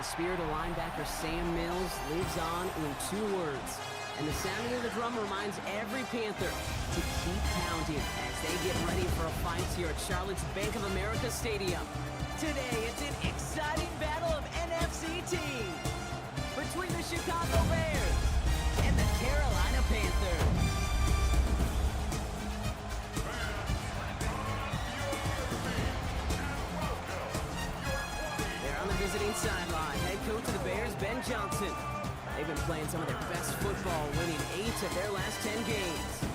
The spirit of linebacker Sam Mills lives on in 2 words. And the sounding of the drum reminds every Panther to keep pounding as they get ready for a fight here at Charlotte's Bank of America Stadium. Today, it's an exciting battle of NFC teams between the Chicago Bears and the Carolina Panthers. They're on the visiting sideline. Head coach of the Bears, Ben Johnson. They've been playing some of their best football, winning 8 of their last 10 games.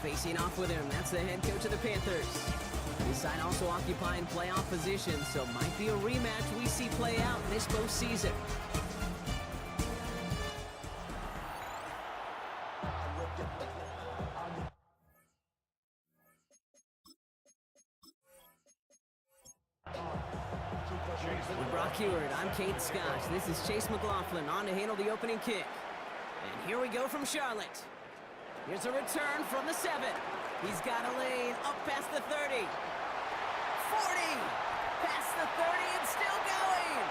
Facing off with him, that's the head coach of the Panthers. This side also occupying playoff positions, so might be a rematch we see play out this postseason. With Brock Heward, I'm Kate Scott. This is Chase McLaughlin on to handle the opening kick. And here we go from Charlotte. Here's a return from the 7. He's got a lane up past the 30. 40! Past the 30 and still going!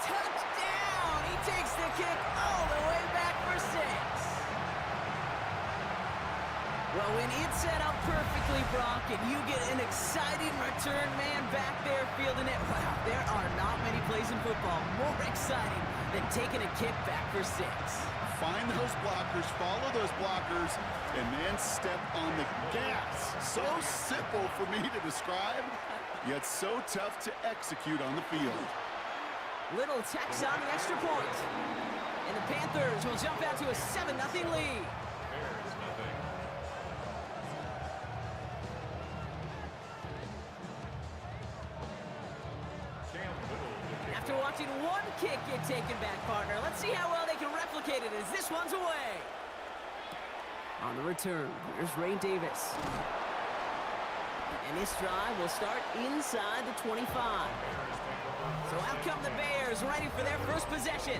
Touchdown! He takes the kick all the way back for 6. Well, when it's set up perfectly, Brock, and you get an exciting return man back there fielding it, wow, there are not many plays in football more exciting than taking a kick back for 6. Find those blockers, follow those blockers, and then step on the gas. So simple for me to describe, yet so tough to execute on the field. Little tacks on the extra point. And the Panthers will jump out to a 7-0 lead. After watching one kick get taken back, partner, let's see how well they can replicate it as this one's away. On the return, here's Ray Davis. And this drive will start inside the 25. So out come the Bears, ready for their first possession.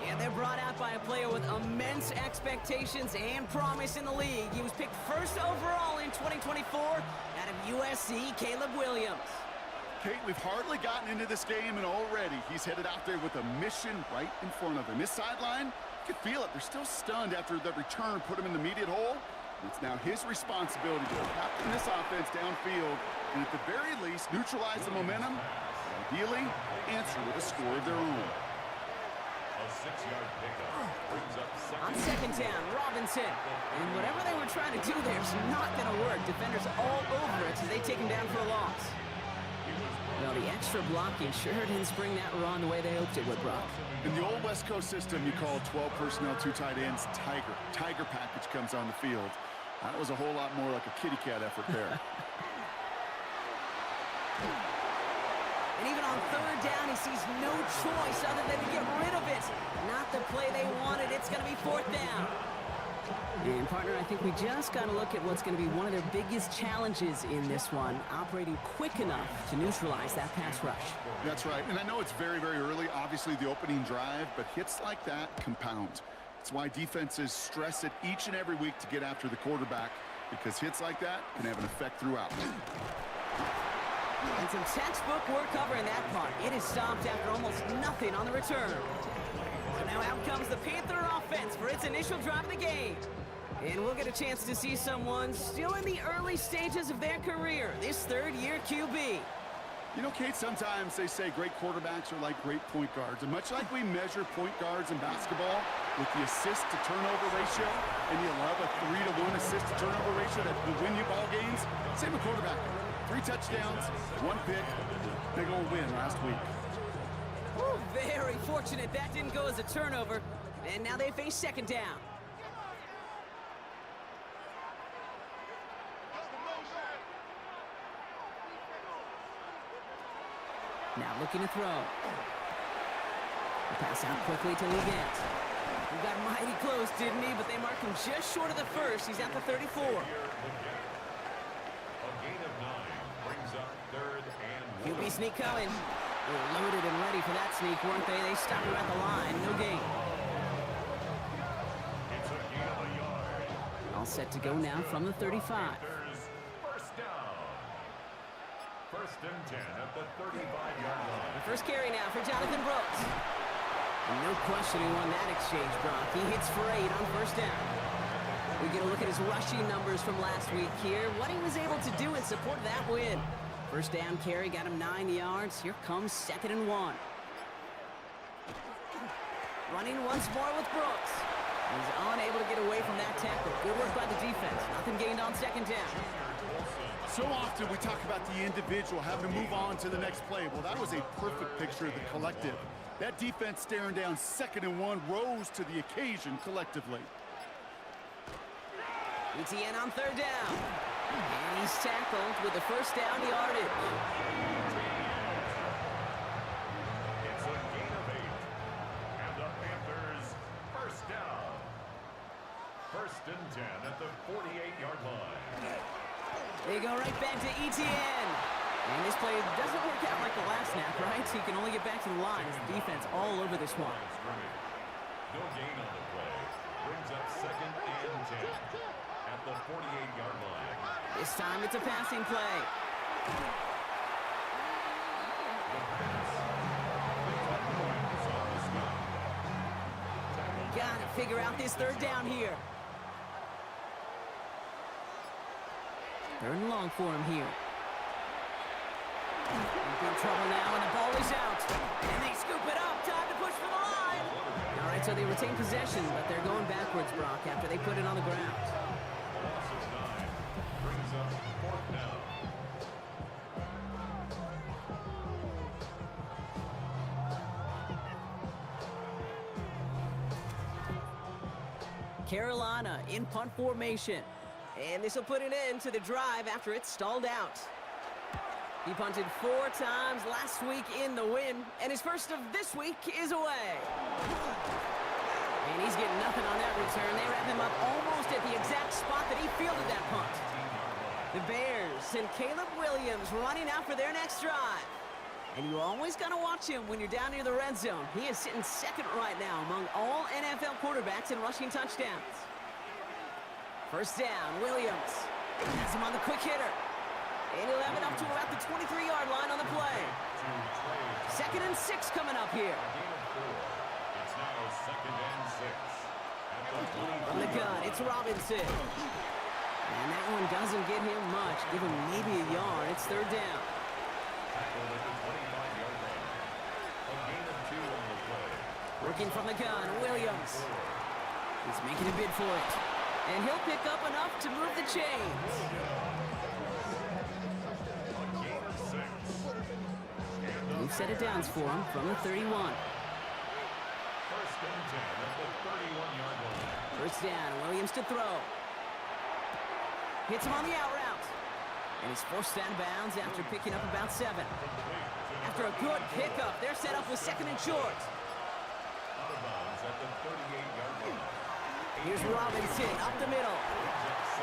And they're brought out by a player with immense expectations and promise in the league. He was picked first overall in 2024 out of USC, Caleb Williams. Kate, we've hardly gotten into this game, and already he's headed out there with a mission right in front of him. This sideline, you can feel it. They're still stunned after the return put him in the immediate hole. It's now his responsibility to captain this offense downfield and at the very least neutralize the momentum, ideally answer with a score of their own. A 6-yard pickup brings up on second down, Robinson. And whatever they were trying to do there is not going to work. Defenders all over it as they take him down for a loss. Well, the extra blocking sure didn't spring that run the way they hoped it would, Brock. In the old West Coast system, you call 12 personnel, 2 tight ends, Tiger. Tiger package comes on the field. That was a whole lot more like a kitty cat effort there. And even on third down, he sees no choice other than to get rid of it. Not the play they wanted. It's going to be 4th down. And, partner, I think we just got to look at what's going to be one of their biggest challenges in this one, operating quick enough to neutralize that pass rush. That's right. And I know it's very, very early, obviously the opening drive, but hits like that compound. It's why defenses stress it each and every week to get after the quarterback, because hits like that can have an effect throughout. And some textbook work covering that part. It is stopped after almost nothing on the return. So now out comes the Panther offense for its initial drive of the game. And we'll get a chance to see someone still in the early stages of their career, this 3rd-year QB. You know, Kate, sometimes they say great quarterbacks are like great point guards. And much like we measure point guards in basketball with the assist-to-turnover ratio, and you love a 3-to-1 assist-to-turnover ratio that will win you ball games, same with quarterback. 3 touchdowns, 1 pick, big old win last week. Ooh, very fortunate that didn't go as a turnover. And now they face second down. Now looking to throw. The pass out quickly to Leggett. He got mighty close, didn't he? But they marked him just short of the first. He's at the 34. a gain of 9 brings up 3rd and 1. QB sneak coming. They were loaded and ready for that sneak, weren't they? They stopped him at the line. No gain. It's a gain of a yard. All set to go now from the 35. First down. 1st and 10 at the 35-yard line. The First carry now for Jonathan Brooks. And no question he won that exchange, Brock. He hits for 8 on first down. We get a look at his rushing numbers from last week here. What he was able to do in support of that win. First down carry got him 9 yards. Here comes 2nd and 1. Running once more with Brooks. He's unable to get away from that tackle. Good work by the defense. Nothing gained on 2nd down. So often we talk about the individual having to move on to the next play. Well, that was a perfect picture of the collective. That defense staring down 2nd and 1 rose to the occasion collectively. ETN on 3rd down. And he's tackled with the first down yardage. It's a gain of 8. And the Panthers, first down. 1st and 10 at the 48-yard line. They go right back to ETN. And this play doesn't work out like the last snap, right? So he can only get back to the line as the defense all over this one. No gain on the play. Brings up 2nd and 10 at the 48-yard line. This time it's a passing play. Gotta figure out this 3rd down here. 3rd and long for him here. In trouble now, and the ball is out. And they scoop it up. Time to push for the line. All right, so they retain possession, but they're going backwards, Brock, after they put it on the ground. Loss is 9. Brings up 4th down. Carolina in punt formation. And this will put an end to the drive after it stalled out. He punted 4 times last week in the win, and his first of this week is away. And he's getting nothing on that return. They wrap him up almost at the exact spot that he fielded that punt. The Bears send Caleb Williams running out for their next drive. And you always got to watch him when you're down near the red zone. He is sitting 2nd right now among all NFL quarterbacks in rushing touchdowns. First down, Williams. Has him on the quick hitter. And he'll have it up to about the 23-yard line on the play. 2nd and 6 coming up here. It's now 2nd and 6. From the gun, it's Robinson. And that one doesn't get him much. Give him maybe a yard. It's 3rd down. Tackled at the 25-yard line. A gain of 2 on the play. Working from the gun, Williams. He's making a bid for it. And he'll pick up enough to move the chains. New set of downs for him from the 31. 1st and 10 at the 31-yard line. First down, Williams to throw. Hits him on the out route. And he's forced out of bounds after picking up about 7. After a good pickup, they're set up with 2nd and short. Out of bounds at the 38-yard line. Here's Robinson up the middle.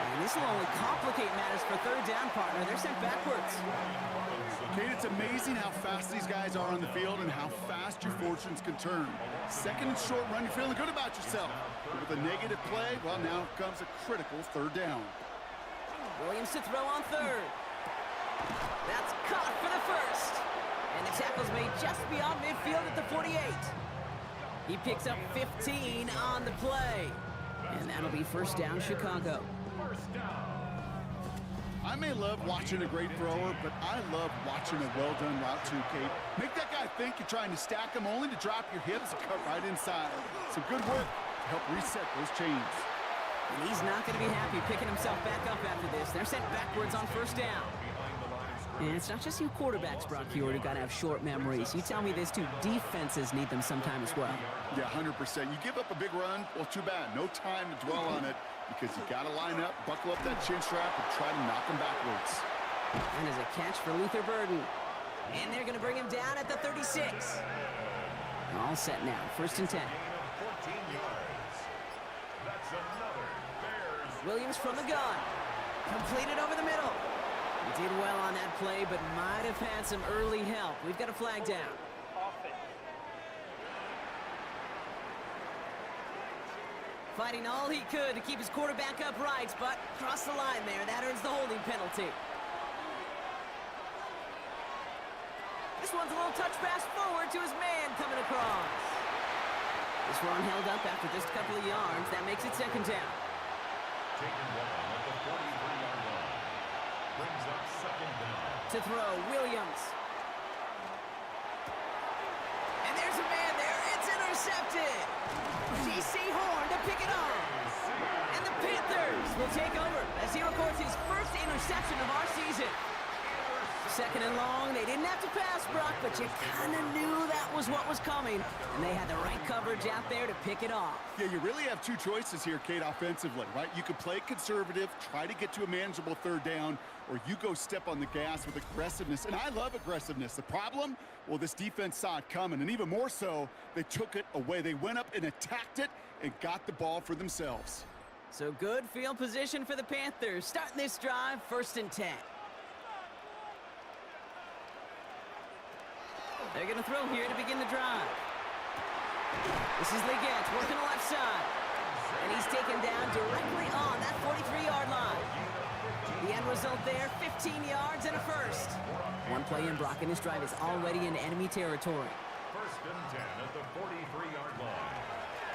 And this will only complicate matters for 3rd down, partner. They're sent backwards. Kate, it's amazing how fast these guys are on the field and how fast your fortunes can turn. 2nd and short run, you're feeling good about yourself. But with a negative play, well, now comes a critical 3rd down. Williams to throw on 3rd. That's caught for the 1st. And the tackle's made just beyond midfield at the 48. He picks up 15 on the play. And that'll be first down, Chicago. First down. I may love watching a great thrower, but I love watching a well-done route too, Kate. Make that guy think you're trying to stack him only to drop your hips and cut right inside. Some good work to help reset those chains. And he's not going to be happy picking himself back up after this. They're sent backwards on first down. And it's not just you quarterbacks, Brock Hewitt, who got to have short memories. You tell me this too, defenses need them sometime as well. Yeah, 100%. You give up a big run, well, too bad. No time to dwell on it because you got to line up, buckle up that chin strap, and try to knock him backwards. And as a catch for Luther Burden. And they're going to bring him down at the 36. All set now, 1st and 10. 14 yards. That's another Bears. Williams from the gun. Completed over the middle. He did well on that play, but might have had some early help. We've got a flag down. Fighting all he could to keep his quarterback upright, but crossed the line there. That earns the holding penalty. This This one's a little touch pass forward to his man coming across. This run held up after just a couple of yards. That makes it second down. Taken one at the 43-yard line. Brings up second down. To throw, Williams. And there's a man there. It's intercepted. G.C. Horn to pick it off. And the Panthers will take over as he records his first interception of our season. Second and long. They didn't have to pass, Brock, but you kind of knew that was what was coming. And they had the right coverage out there to pick it off. Yeah, you really have two choices here, Kate, offensively, right? You could play conservative, try to get to a manageable third down, or you go step on the gas with aggressiveness. And I love aggressiveness. The problem, well, this defense saw it coming, and even more so, they took it away. They went up and attacked it and got the ball for themselves. So good field position for the Panthers. Starting this drive, 1st and 10. They're going to throw here to begin the drive. This is Leggett working the left side. And he's taken down directly on that 43-yard line. The end result there, 15 yards and a first. One play in, Brock, and this drive is already in enemy territory. 1st and 10 at the 43-yard line.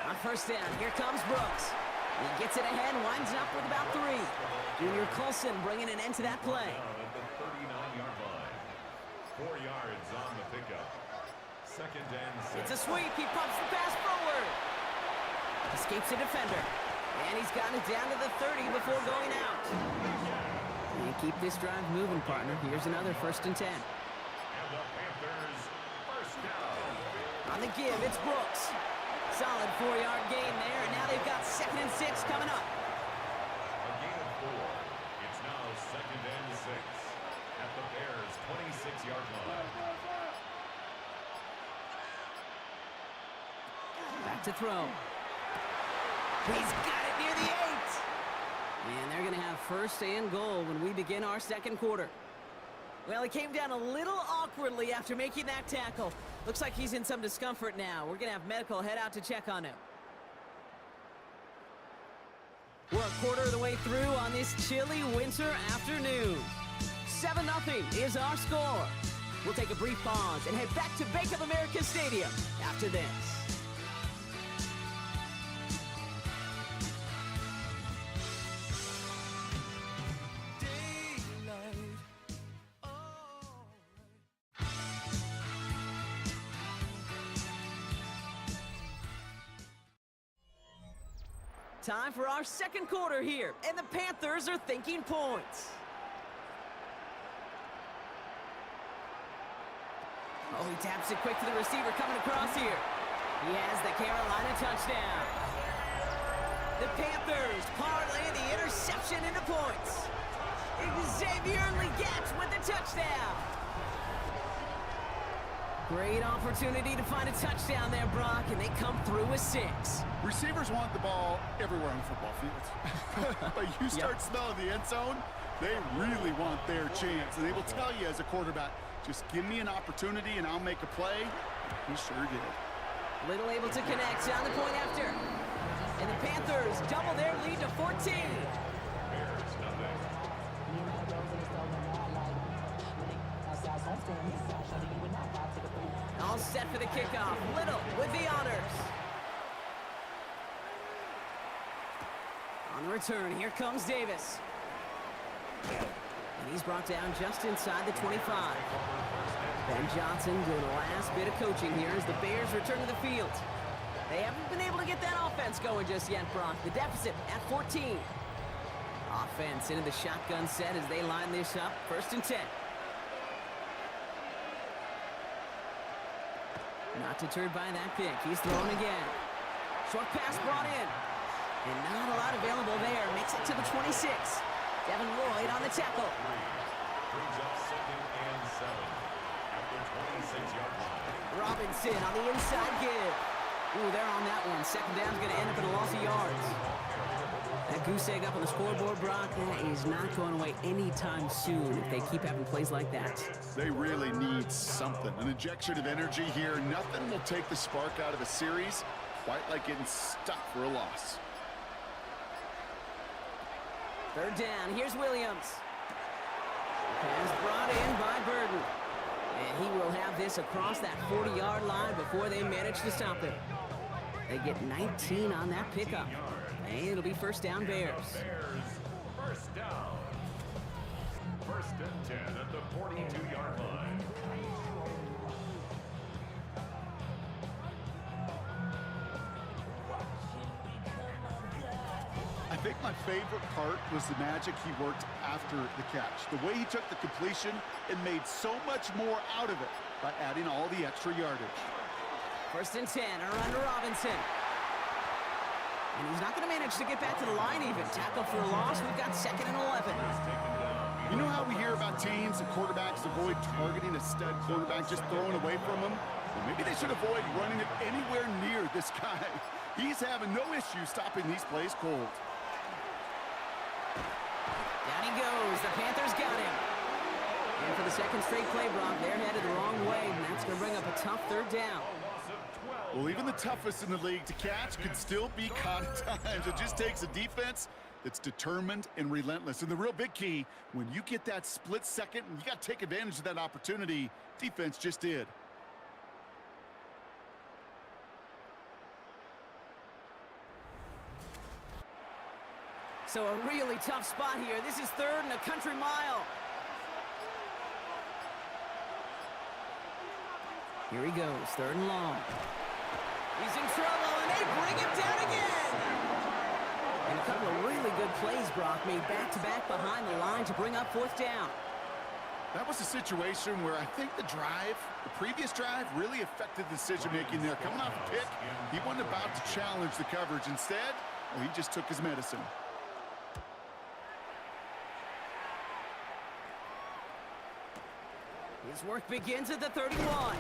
On 1st down, here comes Brooks. He gets it ahead, winds up with about 3. Junior Colson bringing an end to that play. Down at the 39-yard line. 4 yards on the pickup. 2nd and 6. It's a sweep. He pumps the pass forward. Escapes a defender. And he's gotten it down to the 30 before going out. And keep this drive moving, partner. Here's another 1st and 10. And the Panthers, 1st down. On the give, it's Brooks. Solid 4-yard gain there, and now they've got 2nd and 6 coming up. A gain of 4. It's now 2nd and 6 at the Bears' 26-yard line. Back to throw. He's got it near the 8. And they're going to have 1st and goal when we begin our second quarter. Well, he came down a little awkwardly after making that tackle. Looks like he's in some discomfort now. We're going to have medical head out to check on him. We're a quarter of the way through on this chilly winter afternoon. 7-0 is our score. We'll take a brief pause and head back to Bank of America Stadium after this. Time for our second quarter here, and the Panthers are thinking points. Oh, he taps it quick to the receiver coming across here. He has the Carolina touchdown. The Panthers parlay the interception into points. Xavier Leggett with the touchdown. Great opportunity to find a touchdown there, Brock, and they come through with 6. Receivers want the ball everywhere on the football field. But you start smelling the end zone, they really want their chance. And they will tell you as a quarterback, just give me an opportunity and I'll make a play. He sure did. Little able to connect on the point after. And the Panthers double their lead to 14. Bears nothing. All set for the kickoff. Little with the honors. On the return, here comes Davis. And he's brought down just inside the 25. Ben Johnson doing the last bit of coaching here as the Bears return to the field. They haven't been able to get that offense going just yet, Brock. The deficit at 14. Offense into the shotgun set as they line this up. 1st and 10. Not deterred by that pick. He's thrown again. Short pass brought in. And not a lot available there. Makes it to the 26. Devin Lloyd on the tackle. Brings up 2nd and 7 at the 26-yard line. Robinson on the inside give. Ooh, they're on that one. Second down's going to end up in a loss of yards. That goose egg up on the scoreboard, Brock, that is not going away anytime soon if they keep having plays like that. They really need something. An injection of energy here. Nothing will take the spark out of a series quite like getting stuck for a loss. 3rd down. Here's Williams. Pass brought in by Burden. And he will have this across that 40-yard line before they manage to stop him. They get 19 on that pickup. And it'll be first down Bears. First down. First and 10 at the 42-yard line. I think my favorite part was the magic he worked after the catch. The way he took the completion and made so much more out of it by adding all the extra yardage. First and 10, around to Robinson. And he's not going to manage to get back to the line even. Tackle for a loss. We've got second and 11. You know how we hear about teams and quarterbacks avoid targeting a stud quarterback, just throwing away from him? Well, maybe they should avoid running it anywhere near this guy. He's having no issue stopping these plays cold. Down he goes. The Panthers got him. And for the second straight play, Brock, they're headed the wrong way, and that's going to bring up a tough third down. Well, even the toughest in the league to catch could still be caught at times. It just takes a defense that's determined and relentless. And the real big key, when you get that split second, you got to take advantage of that opportunity. Defense just did. So a really tough spot here. This is third and a country mile. Here he goes, third and long. He's in trouble, and they bring him down again. And a couple of really good plays, Brock, made back-to-back behind the line to bring up fourth down. That was a situation where I think the previous drive, really affected the decision-making there. Coming off a pick, he wasn't about to challenge the coverage. Instead, well, he just took his medicine. His work begins at the 31.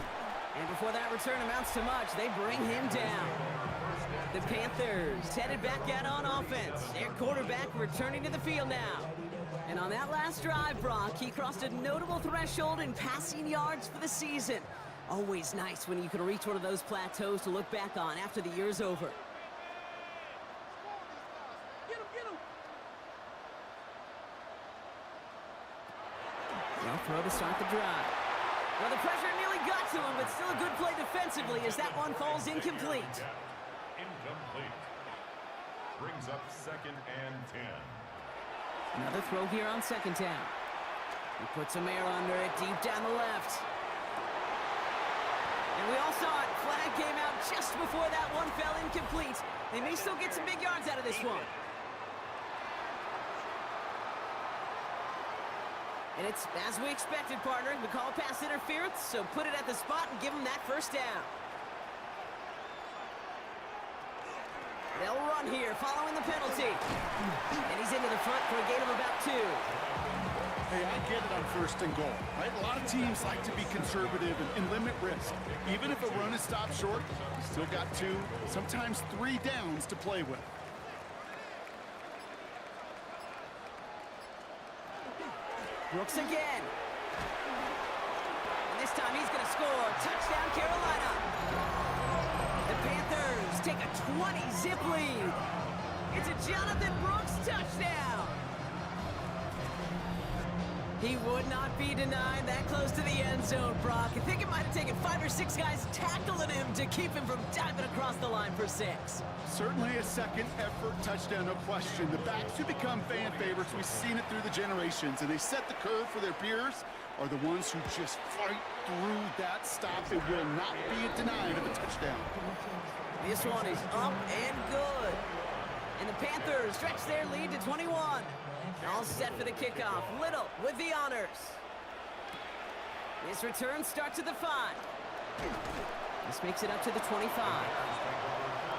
And before that return amounts to much, they bring him down. The Panthers headed back out on offense. Their quarterback returning to the field now. And on that last drive, Brock, he crossed a notable threshold in passing yards for the season. Always nice when you can reach one of those plateaus to look back on after the year's over. They'll throw to start the drive. Well, the pressure nearly got to him, but still a good play defensively as that one falls incomplete. Incomplete. Brings up second and 10. Another throw here on second down. He puts some air under it deep down the left. And we all saw it. Flag came out just before that one fell incomplete. They may still get some big yards out of this one. And it's as we expected, partner. We call pass interference, so put it at the spot and give them that first down. They'll run here following the penalty. And he's into the front for a gain of about 2. Hey, I get it on first and goal, right? A lot of teams like to be conservative and limit risk. Even if a run is stopped short, you still got 2, sometimes 3 downs to play with. Brooks again. And this time he's going to score. Touchdown, Carolina. The Panthers take a 20-zip lead. It's a Jonathan Brooks touchdown. He would not be denied that close to the end zone, Brock. I think it might have taken 5 or 6 guys tackling him to keep him from diving across the line for 6. Certainly a second effort touchdown, no question. The backs who become fan favorites, we've seen it through the generations, and they set the curve for their peers, are the ones who just fight through that stop. It will not be denied of a touchdown. This one is up and good. And the Panthers stretch their lead to 21. All set for the kickoff. Little with the honors. This return starts at the 5. This makes it up to the 25.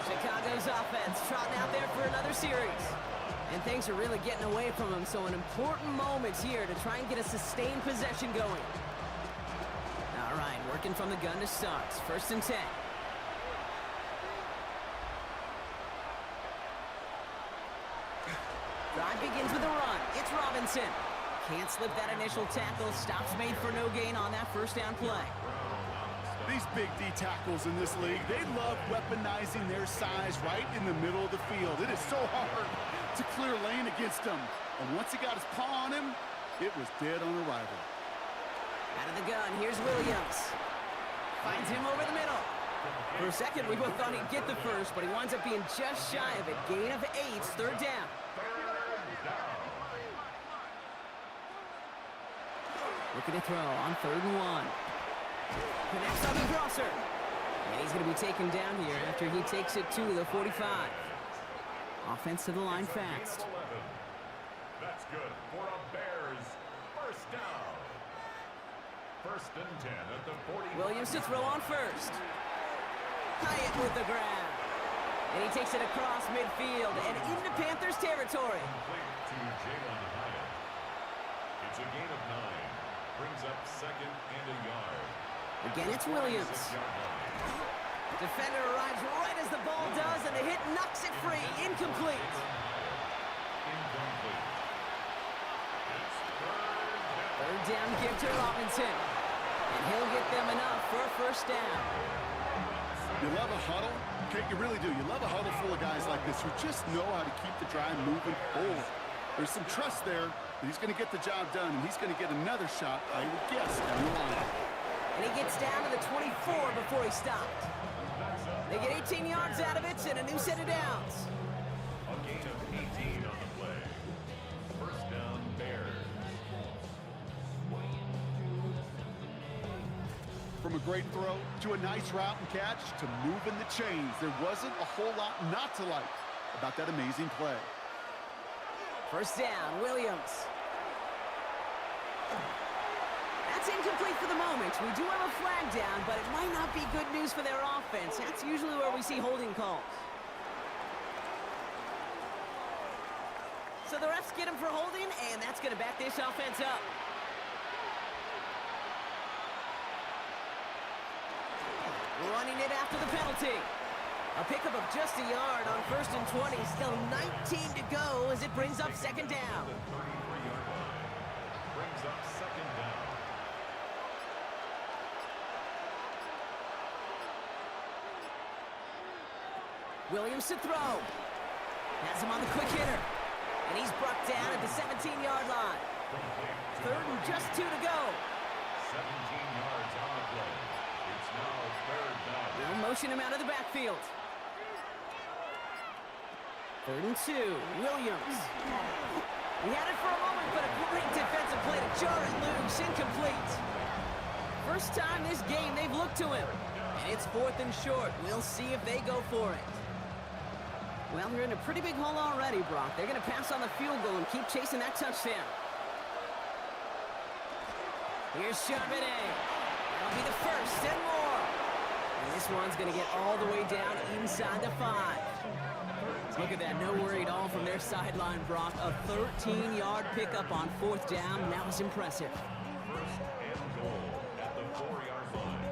Chicago's offense trotting out there for another series. And things are really getting away from them, so an important moment here to try and get a sustained possession going. All right, working from the gun to start. First and 10. Drive begins with a run. It's Robinson. Can't slip that initial tackle. Stops made for no gain on that first down play. These big D tackles in this league, they love weaponizing their size right in the middle of the field. It is so hard to clear lane against them. And once he got his paw on him, it was dead on arrival. Out of the gun, here's Williams. Finds him over the middle. For a second, we both thought he'd get the first, but he winds up being just shy of it. Gain of 8, third down. Looking to throw on 3rd and 1. Connects on the crosser. And he's going to be taken down here after he takes it to the 45. Offense to the line fast. That's good for a Bears first down. 1st and 10 at the 40. Williams to throw on 1st. Hyatt with the grab. And he takes it across midfield and into Panthers territory. Complete to Jalen Hyatt. It's a gain of 9. Brings up 2nd and a yard. Again, it's Williams. Defender arrives right as the ball does, and the hit knocks it free. Incomplete. Incomplete. It's 3rd down give to Robinson. And he'll get them enough for a first down. You love a huddle? Okay, you really do. You love a huddle full of guys like this who just know how to keep the drive moving forward. There's some trust there that he's going to get the job done, and he's going to get another shot, I would guess, down the line. And he gets down to the 24 before he stopped. They get 18 yards out of it and a new set of downs. a gain of 18 on the play. First down, Bears. From a great throw to a nice route and catch to moving the chains, there wasn't a whole lot not to like about that amazing play. First down, Williams. That's incomplete for the moment. We do have a flag down, but it might not be good news for their offense. That's usually where we see holding calls. So the refs get him for holding, and that's going to back this offense up. Running it after the penalty. A pickup of just a yard on 1st and 20. Still 19 to go as it brings up 2nd down. The 33-yard line. Brings up 2nd down. Williams to throw. Has him on the quick hitter. And he's brought down at the 17-yard line. 3rd and just 2 to go. 17 yards on the play. It's now 3rd down. They'll motion him out of the backfield. 3rd and 2. Williams. He had it for a moment, but a great defensive play to jar it loose. Incomplete. First time this game they've looked to him. And it's 4th and short. We'll see if they go for it. Well, they're in a pretty big hole already, Brock. They're going to pass on the field goal and keep chasing that touchdown. Here's Charbonnet. That'll be the first and more. And this one's going to get all the way down inside the 5. Look at that, no worry at all from their sideline, Brock. A 13-yard pickup on 4th down. That was impressive. First and goal at the 4-yard line.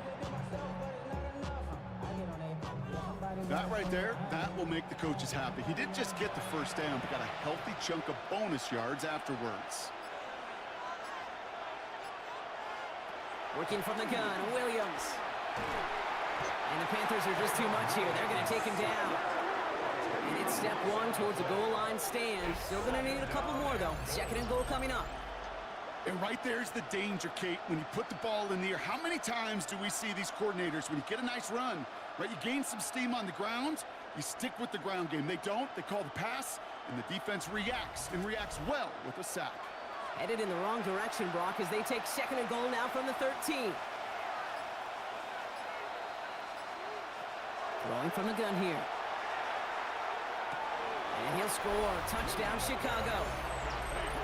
That right there, that will make the coaches happy. He didn't just get the first down, but got a healthy chunk of bonus yards afterwards. Working from the gun, Williams. And the Panthers are just too much here. They're going to take him down. And it's step 1 towards a goal line stand. Still going to need a couple more, though. 2nd and goal coming up. And right there's the danger, Kate, when you put the ball in the air. How many times do we see these coordinators, when you get a nice run, right, you gain some steam on the ground, you stick with the ground game. They don't. They call the pass, and the defense reacts, and reacts well with a sack. Headed in the wrong direction, Brock, as they take 2nd and goal now from the 13. Throwing from the gun here. And he'll score. Touchdown, Chicago.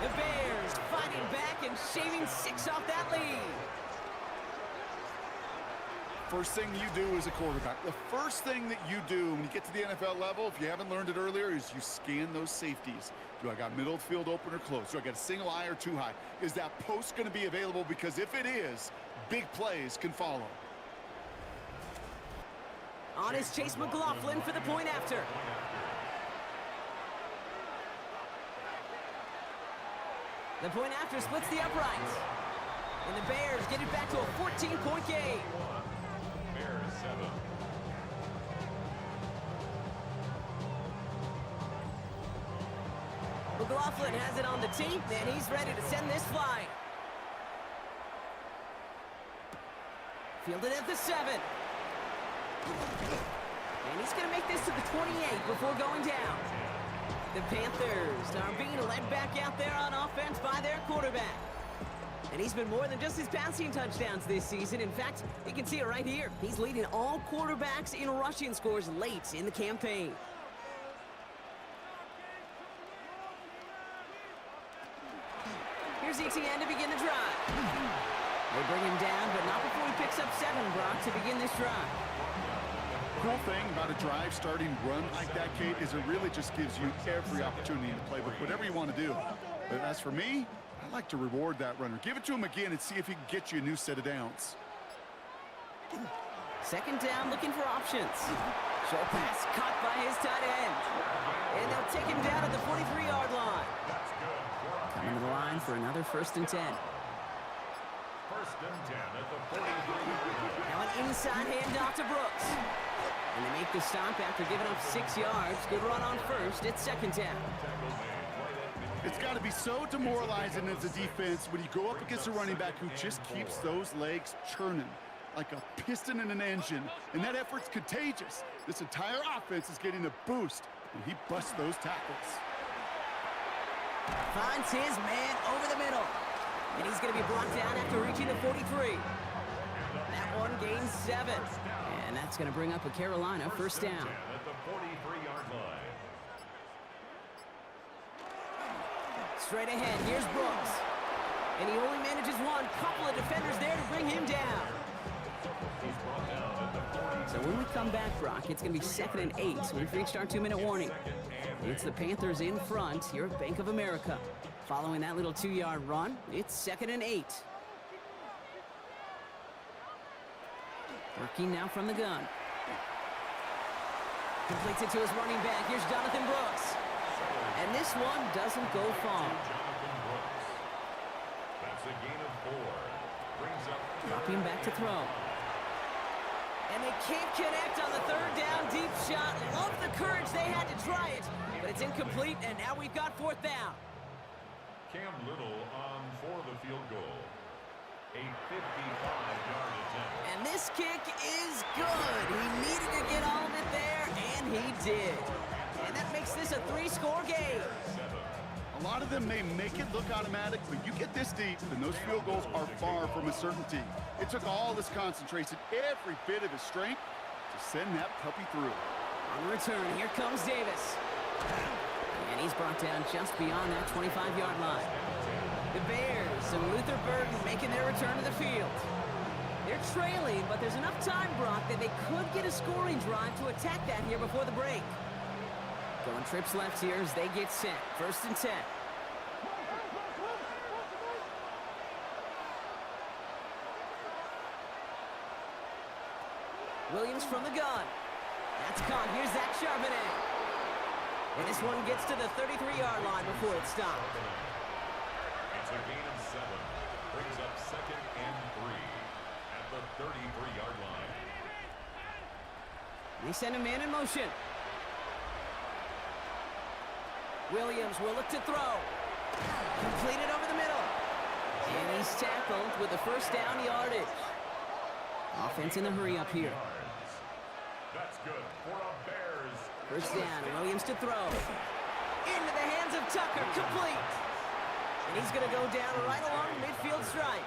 The Bears fighting back and shaving 6 off that lead. First thing you do as a quarterback, the first thing that you do when you get to the NFL level, if you haven't learned it earlier, is you scan those safeties. Do I got middle field open or close? Do I got a single high or two high? Is that post going to be available? Because if it is, big plays can follow. On is Chase McLaughlin for the point after. The point after splits the uprights. And the Bears get it back to a 14-point game. Bears 7. McLaughlin has it on the tee, and he's ready to send this flying. Fielded at the 7. And he's going to make this to the 28 before going down. The Panthers are being led back out there on offense by their quarterback. And he's been more than just his passing touchdowns this season. In fact, you can see it right here. He's leading all quarterbacks in rushing scores late in the campaign. Here's ETN to begin the drive. They bring him down, but not before he picks up 7, Brock, to begin this drive. Cool thing about a drive starting run like that, Kate, is it really just gives you every opportunity in the playbook, whatever you want to do. But as for me, I like to reward that runner. Give it to him again and see if he can get you a new set of downs. Second down, looking for options. Short pass caught by his tight end. And they'll take him down at the 43-yard line. Coming to the line for another 1st and 10. 1st and 10 at the 43. Now an inside handoff to Brooks. And they make the stop after giving up 6 yards. Good run on 1st. It's 2nd down. It's got to be so demoralizing as a defense when you go up against a running back who just keeps those legs churning like a piston in an engine, and that effort's contagious. This entire offense is getting a boost when he busts those tackles. Finds his man over the middle. And he's going to be brought down after reaching the 43. That one gains 7. And that's going to bring up a Carolina 1st down. At the 43-yard line. Straight ahead, here's Brooks. And he only manages one. Couple of defenders there to bring him down. So when we come back, Brock, it's going to be 2nd and 8. So we've reached our 2-minute warning. It's the Panthers in front here at Bank of America. Following that little 2-yard run, it's 2nd and 8. Working now from the gun. Completes it to his running back. Here's Jonathan Brooks. And this one doesn't go far. That's a gain of 4. Brings up Dropping back to throw. And they can't connect on the 3rd down deep shot. Love the courage they had to try it. But it's incomplete, and now we've got 4th down. Cam Little on for the field goal. A 55-yard attempt. And this kick is good. He needed to get all of it there, and he did. And that makes this a 3-score game. A lot of them may make it look automatic, but you get this deep, and those field goals are far from a certainty. It took all this concentration, every bit of his strength, to send that puppy through. On the return, here comes Davis. And he's brought down just beyond that 25-yard line. The Bears and Luther Burden making their return to the field. They're trailing, but there's enough time, Brock, that they could get a scoring drive to attack that here before the break. Going trips left here as they get set. 1st and 10. Williams from the gun. That's caught. Here's Zach Charbonnet. And this one gets to the 33-yard line before it's stopped. It's a gain of 7. Brings up 2nd and 3 at the 33-yard line. They send a man in motion. Williams will look to throw. Completed over the middle. And he's tackled with a 1st down yardage. Offense in the hurry up here. That's good for a Bears. 1st down, Williams to throw. Into the hands of Tucker, complete. And he's going to go down right along the midfield stripe.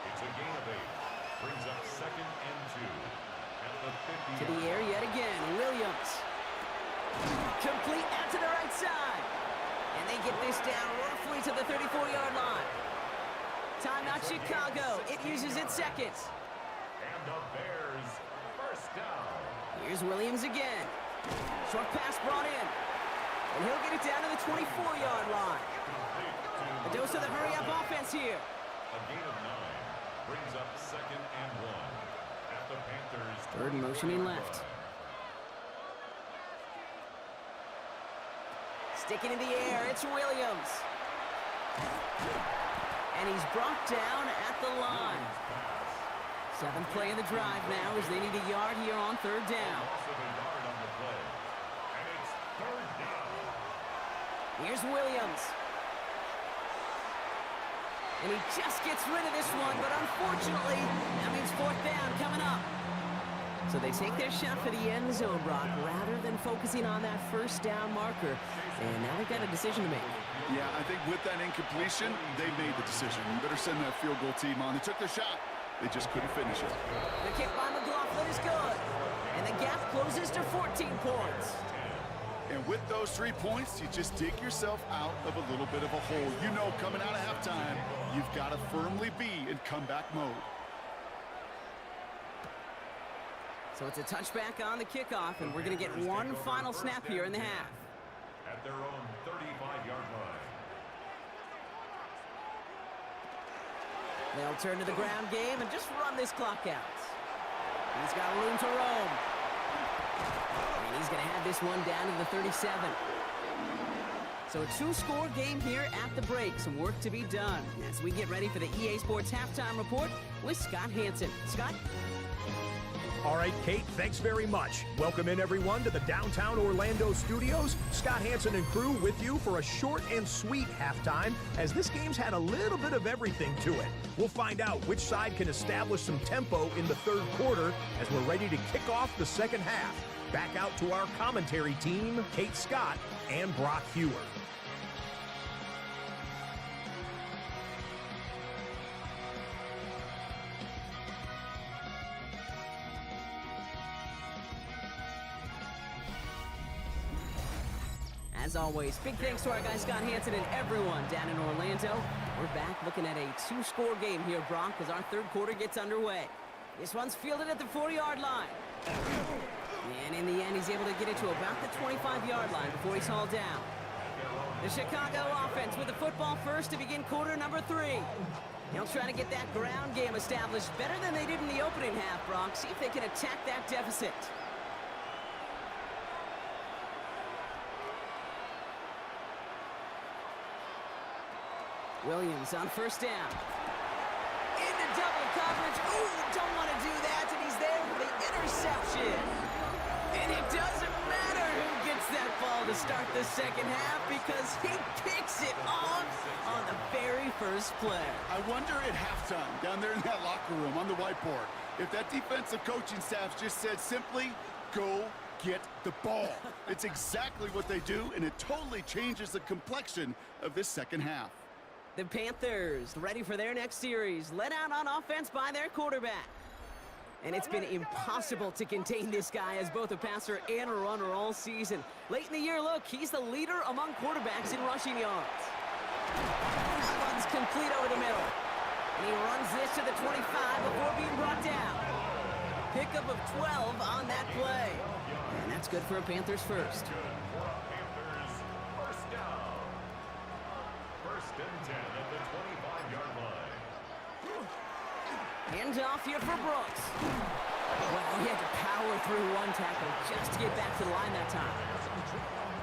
It's a gain of 8. Brings up 2nd and 2 at the 50. To the air yet again, Williams. Complete out to the right side. And they get this down roughly to the 34-yard line. Timeout Chicago. It uses its 2nd. And the Bears 1st down. Here's Williams again. Short pass brought in. And he'll get it down to the 24-yard line. A dose of the hurry-up offense here. A gain of 9 brings up 2nd and 1 at the Panthers. 3rd motioning left. Sticking in the air, it's Williams. And he's brought down at the line. 7th play of the drive now as they need a yard here on 3rd down. And it's 3rd down. Here's Williams. And he just gets rid of this one, but unfortunately, that means fourth down coming up. So they take their shot for the end zone, Brock, rather than focusing on that first down marker. And now they've got a decision to make. Yeah, I think with that incompletion, they made the decision. You better send that field goal team on. They took their shot. They just couldn't finish it. The kick by McLaughlin is good. And the gap closes to 14 points. And with those 3 points, you just dig yourself out of a little bit of a hole. You know, coming out of halftime, you've got to firmly be in comeback mode. So it's a touchback on the kickoff, and we're going to get one final snap here in the half. At their own 35-yard line. They'll turn to the ground game and just run this clock out. He's got room to roam. And he's going to have this one down to the 37. So a two-score game here at the break. Some work to be done as we get ready for the EA Sports Halftime Report with Scott Hansen. Scott? All right, Kate, thanks very much. Welcome in, everyone, to the downtown Orlando studios. Scott Hansen and crew with you for a short and sweet halftime, as this game's had a little bit of everything to it. We'll find out which side can establish some tempo in the third quarter as we're ready to kick off the second half. Back out to our commentary team, Kate Scott and Brock Hewer. As always, big thanks to our guy Scott Hansen and everyone down in Orlando. We're back looking at a two-score game here, Brock, as our third quarter gets underway. This one's fielded at the 40-yard line. And in the end, he's able to get it to about the 25-yard line before he's hauled down. The Chicago offense with the football first to begin quarter number 3. They'll try to get that ground game established better than they did in the opening half, Brock. See if they can attack that deficit. Williams on first down. Into double coverage. Ooh, don't want to do that, and he's there for the interception. And it doesn't matter who gets that ball to start the second half because he picks it off on the very first play. I wonder at halftime, down there in that locker room on the whiteboard, if that defensive coaching staff just said simply, go get the ball. It's exactly what they do, and it totally changes the complexion of this second half. The Panthers ready for their next series, led out on offense by their quarterback. And it's been impossible to contain this guy as both a passer and a runner all season. Late in the year, look, he's the leader among quarterbacks in rushing yards. That one's complete over the middle. And he runs this to the 25 before being brought down. Pickup of 12 on that play. And that's good for a Panthers first. Hands off here for Brooks. Well, he had to power through one tackle just to get back to the line that time.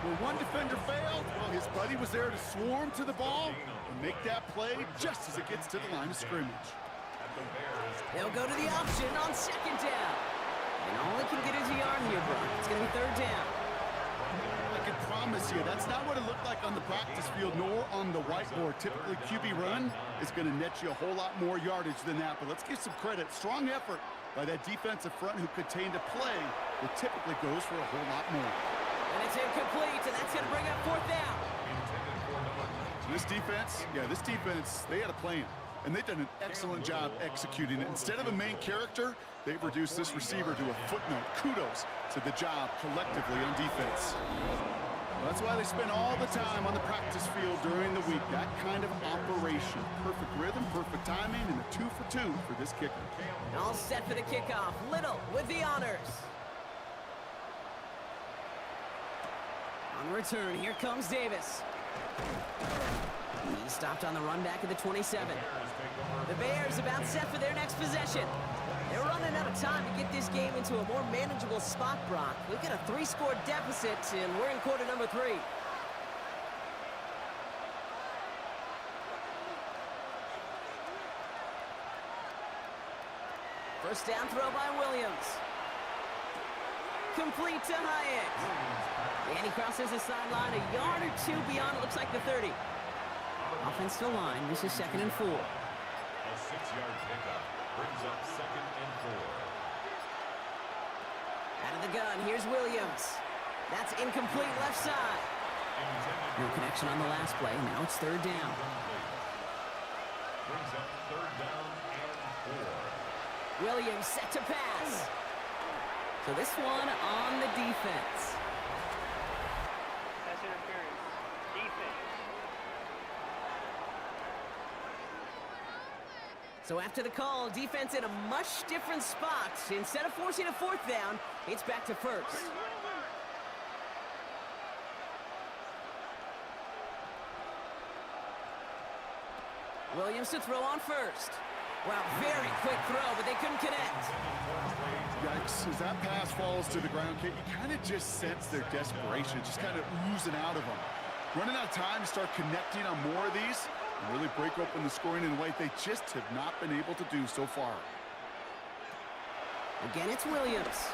When one defender failed, well, his buddy was there to swarm to the ball and make that play just as it gets to the line of scrimmage. They'll go to the option on second down. And all he can get is a yard here, Brock. It's going to be third down. I can promise you, that's not what it looked like on the practice field nor on the whiteboard. Typically, QB run is going to net you a whole lot more yardage than that. But let's give some credit. Strong effort by that defensive front who contained a play that typically goes for a whole lot more. And it's incomplete, and that's going to bring up fourth down. This defense, they had a plan. And they've done an excellent job executing it. Instead of a main character, they've reduced this receiver to a footnote. Kudos to the job collectively on defense. Well, that's why they spend all the time on the practice field during the week. That kind of operation. Perfect rhythm, perfect timing, and a 2 for 2 for this kicker. All set for the kickoff. Little with the honors. On the return, here comes Davis. He stopped on the run back at the 27. The Bears about set for their next possession. They're running out of time to get this game into a more manageable spot, Brock. We've got a 3-score deficit, and we're in quarter number 3. First down throw by Williams. Complete to Hyatt. And he crosses the sideline a yard or two beyond, it looks like the 30. Offense to line. This is 2nd and 4. A 6-yard pickup brings up 2nd and 4. Out of the gun, here's Williams. That's incomplete left side. No connection on the last play. Now it's 3rd down. Brings up 3rd down and 4. Williams set to pass. So this one on the defense. Pass interference. Defense. So after the call, defense in a much different spot. Instead of forcing a 4th down, it's back to 1st. Williams to throw on 1st. Wow, very quick throw, but they couldn't connect. Yikes, as that pass falls to the ground, Kate, you kind of just sense their desperation, just kind of oozing out of them. Running out of time to start connecting on more of these and really break open the scoring in a way they just have not been able to do so far. Again, it's Williams.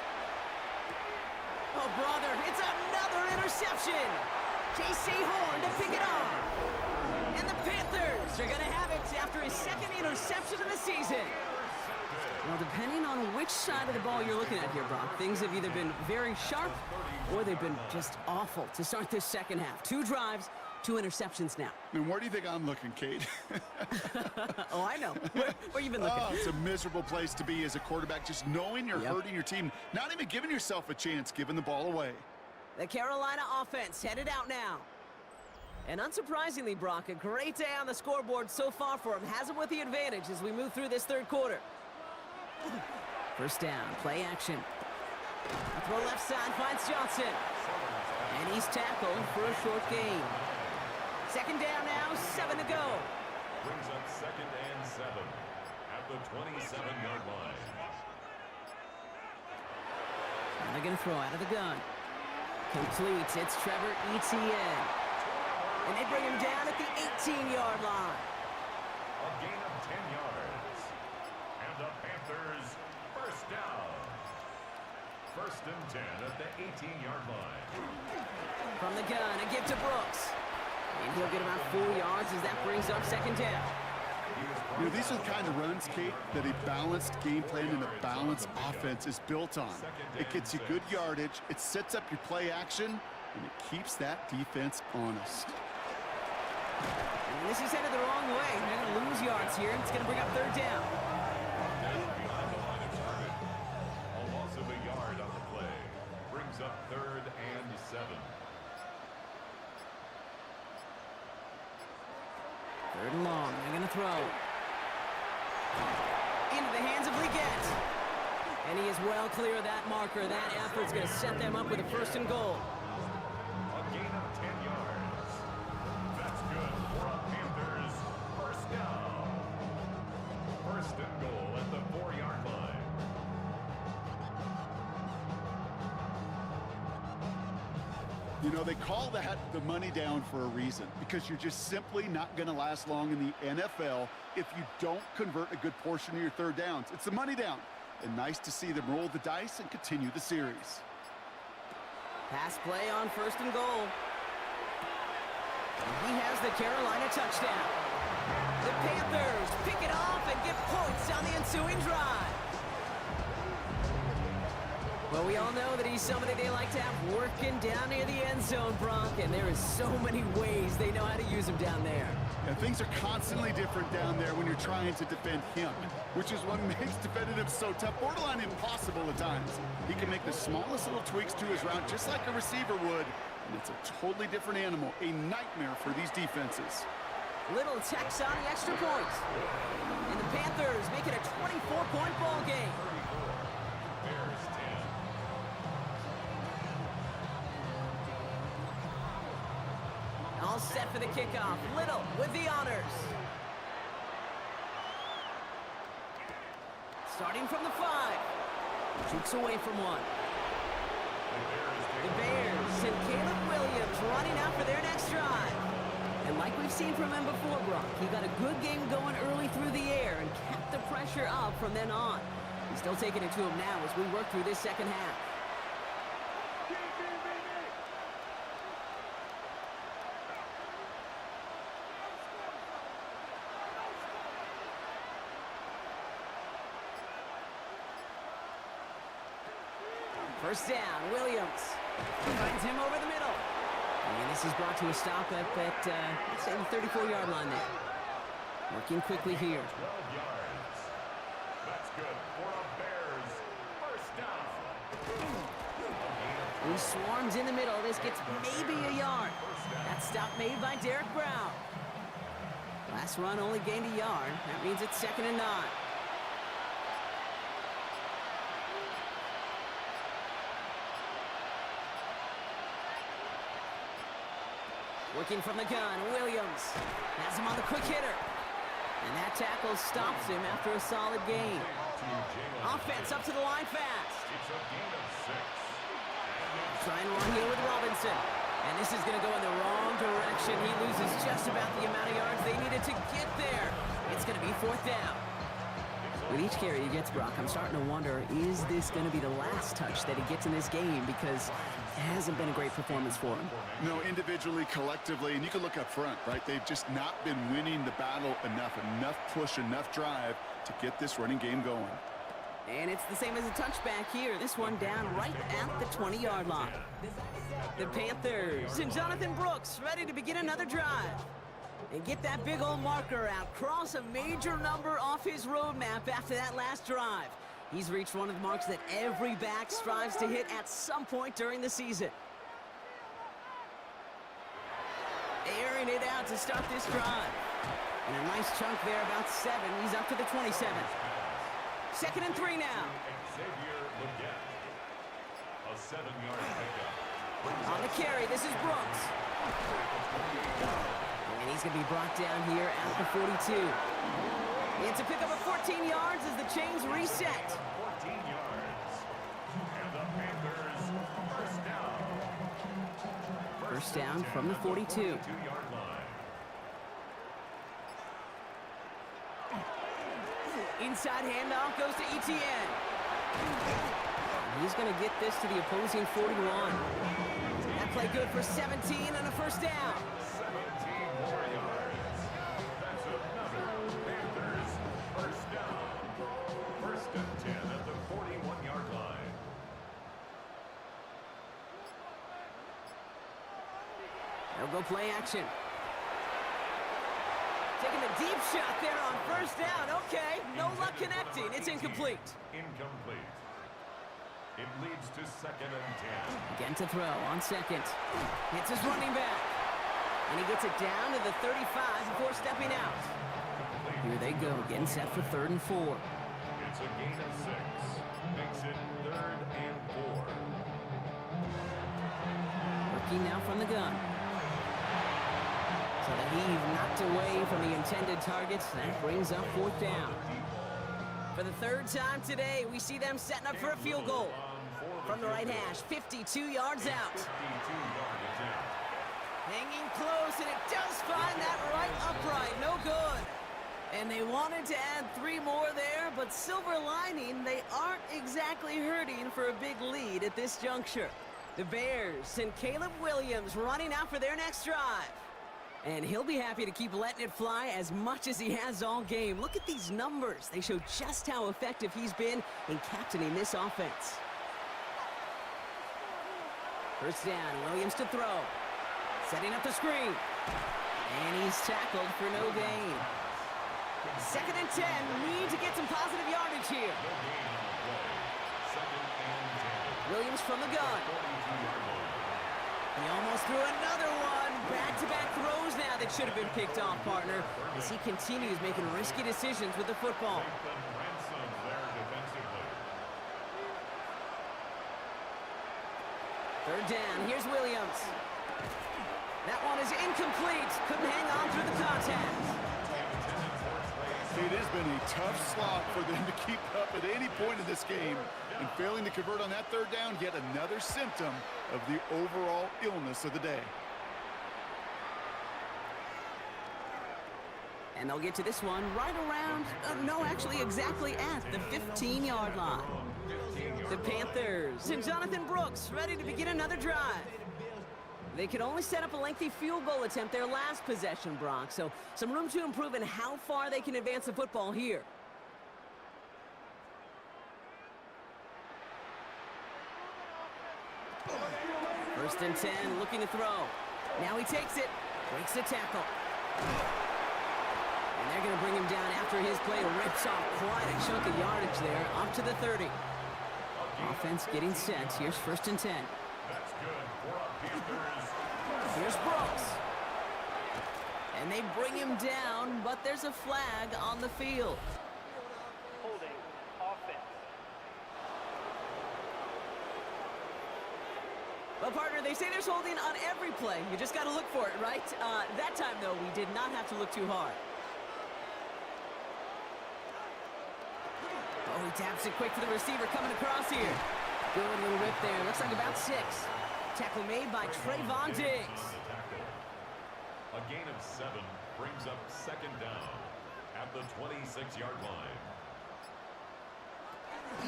Oh, brother, it's another interception. J.C. Horn to pick it off. And the Panthers are going to have it after his 2nd interception of the season. Well, depending on which side of the ball you're looking at here, Brock, things have either been very sharp or they've been just awful to start this second half. 2 drives, 2 interceptions now. And where do you think I'm looking, Kate? Oh, I know. Where you been looking? Oh, it's a miserable place to be as a quarterback, just knowing you're hurting your team, not even giving yourself a chance, giving the ball away. The Carolina offense headed out now. And unsurprisingly, Brock, a great day on the scoreboard so far for him. Has him with the advantage as we move through this 3rd quarter. 1st down, play action. A throw left side finds Johnson. And he's tackled for a short gain. 2nd down now, 7 to go. Brings up 2nd and 7 at the 27-yard line. And they're going to throw out of the gun. Complete. It's Trevor Etienne. And they bring him down at the 18-yard line. A gain of 10 yards. And the Panthers first down. 1st and 10 at the 18-yard line. From the gun, a give to Brooks. And he'll get about 4 yards as that brings up 2nd down. You know, these are the kind of runs, Kate, that a balanced game plan and a balanced offense is built on. It gets you good yardage, it sets up your play action, and it keeps that defense honest. And this is headed the wrong way. They're going to lose yards here. It's going to bring up 3rd down. Behind the line of scrimmage. A loss of a yard on the play. Brings up 3rd and 7. 3rd and long. They're going to throw. Into the hands of Leggett. And he is well clear of that marker. That effort's going to set them up with a 1st and goal. A gain of 10 yards. That's good for a Panthers first down. 1st and goal at the 4-yard line. You know, they call that the money down for a reason, because you're just simply not going to last long in the NFL if you don't convert a good portion of your 3rd downs. It's the money down. And nice to see them roll the dice and continue the series. Pass play on 1st and goal. And he has the Carolina touchdown. The Panthers pick it off and get points on the ensuing drive. Well, we all know that he's somebody they like to have working down near the end zone, Bronk, and there is so many ways they know how to use him down there. And things are constantly different down there when you're trying to defend him, which is what makes defending him so tough, borderline impossible at times. He can make the smallest little tweaks to his route just like a receiver would, and it's a totally different animal, a nightmare for these defenses. Little Tex on the extra point. And the Panthers make it a 24-point ball game. Bears 10. All set for the kickoff. Little with the honors. Starting from the 5. Shoots away from one. The Bears and Caleb Williams running out for their next drive. And like we've seen from him before, Brock, he got a good game going early through the air and kept the pressure up from then on. He's still taking it to him now as we work through this second half. First down, Williams. Finds him over the middle. And this is brought to a stop up at, let's say, the 34-yard line there. Working quickly here. 12 yards. That's good for a Bears first down. He swarms in the middle. This gets maybe a yard. That stop made by Derek Brown. Last run only gained a yard. That means it's 2nd and 9. Working from the gun, Williams has him on the quick hitter. And that tackle stops him after a solid gain. Offense up to the line fast. It's a gain of 6. Trying to run here with Robinson. And this is going to go in the wrong direction. He loses just about the amount of yards they needed to get there. It's going to be 4th down. With each carry he gets, Brock, I'm starting to wonder, is this going to be the last touch that he gets in this game? Because it hasn't been a great performance for him. No, individually, collectively, and you can look up front, right? They've just not been winning the battle enough push, enough drive to get this running game going. And it's the same as a touchback here. This one down right at the 20-yard line. The Panthers and Jonathan Brooks ready to begin another drive. And get that big old marker out. Cross a major number off his roadmap after that last drive. He's reached one of the marks that every back strives to hit at some point during the season. Airing it out to start this drive. And a nice chunk there, about 7. He's up to the 27. 2nd and 3 now. Xavier Legette. A 7-yard pickup. On the carry, this is Brooks. And he's going to be brought down here at the 42. It's a pickup of 14 yards as the chains reset. 14 yards. And the Panthers first down. First down from the 42. 2-yard line. Inside handoff goes to ETN. He's going to get this to the opposing 41. That play good for 17 and a first down. 17 more yards. That's another Panthers first down. 1st and 10 at the 41-yard line. They'll go play action. Taking a deep shot there on first down. Okay, no luck connecting. It's incomplete. Incomplete. It leads to 2nd and 10. Again to throw on 2nd. Hits his running back. And he gets it down to the 35 before stepping out. Here they go, getting set for 3rd and 4. It's a gain of 6. Makes it 3rd and 4. Working now from the gun. So the heave knocked away from the intended targets. That brings up 4th down. For the 3rd time today, we see them setting up for a field goal. From the right hash, 52 yards out. 52 yard attempt. Hanging close, and it does find that right upright. No good. And they wanted to add 3 more there, but silver lining, they aren't exactly hurting for a big lead at this juncture. The Bears and Caleb Williams running out for their next drive. And he'll be happy to keep letting it fly as much as he has all game. Look at these numbers. They show just how effective he's been in captaining this offense. First down, Williams to throw. Setting up the screen. And he's tackled for no gain. 2nd and 10. Need to get some positive yardage here. No gain on the play. 2nd and 10. Williams from the gun. 42-yard line. He almost threw another one. Back-to-back throws now that should have been picked off, partner, as he continues making risky decisions with the football. Nathan Ransom there defensively. 3rd down, here's Williams. That one is incomplete. Couldn't hang on through the contact. It has been a tough slog for them to keep up at any point in this game. And failing to convert on that 3rd down, yet another symptom of the overall illness of the day. And they'll get to this one right around, no, actually exactly at the 15-yard line. The Panthers and Jonathan Brooks ready to begin another drive. They could only set up a lengthy field goal attempt their last possession, Brock, so some room to improve in how far they can advance the football here. First and 10, looking to throw. Now he takes it, breaks the tackle. And they're going to bring him down after his play rips off quite a chunk of yardage there, up to the 30. Offense getting set. Here's first and 10. That's good for our Panthers. Here's Brooks. And they bring him down, but there's a flag on the field. Holding. Offense. Well, partner, they say there's holding on every play. You just got to look for it, right? That time, though, we did not have to look too hard. Oh, he taps it quick to the receiver coming across here. Good little rip there. Looks like about 6. Tackle made by Trayvon Diggs. A gain of 7 brings up second down at the 26-yard line.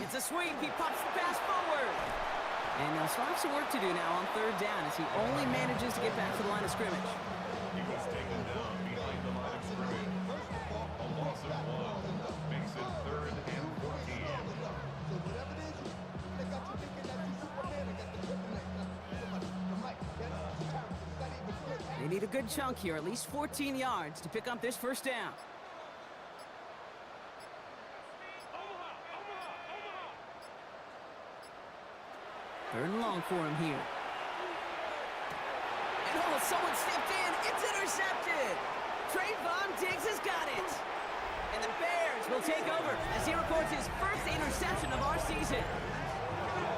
It's a sweep. He pops the pass forward. And he'll still have some work to do now on third down as he only manages to get back to the line of scrimmage. He was taken down behind the line of scrimmage. A loss of 1 makes it 3rd and 14. They need a good chunk here, at least 14 yards to pick up this first down. Third and long for him here. And oh, someone stepped in. It's intercepted. Trayvon Diggs has got it. And the Bears will take over as he records his first interception of our season.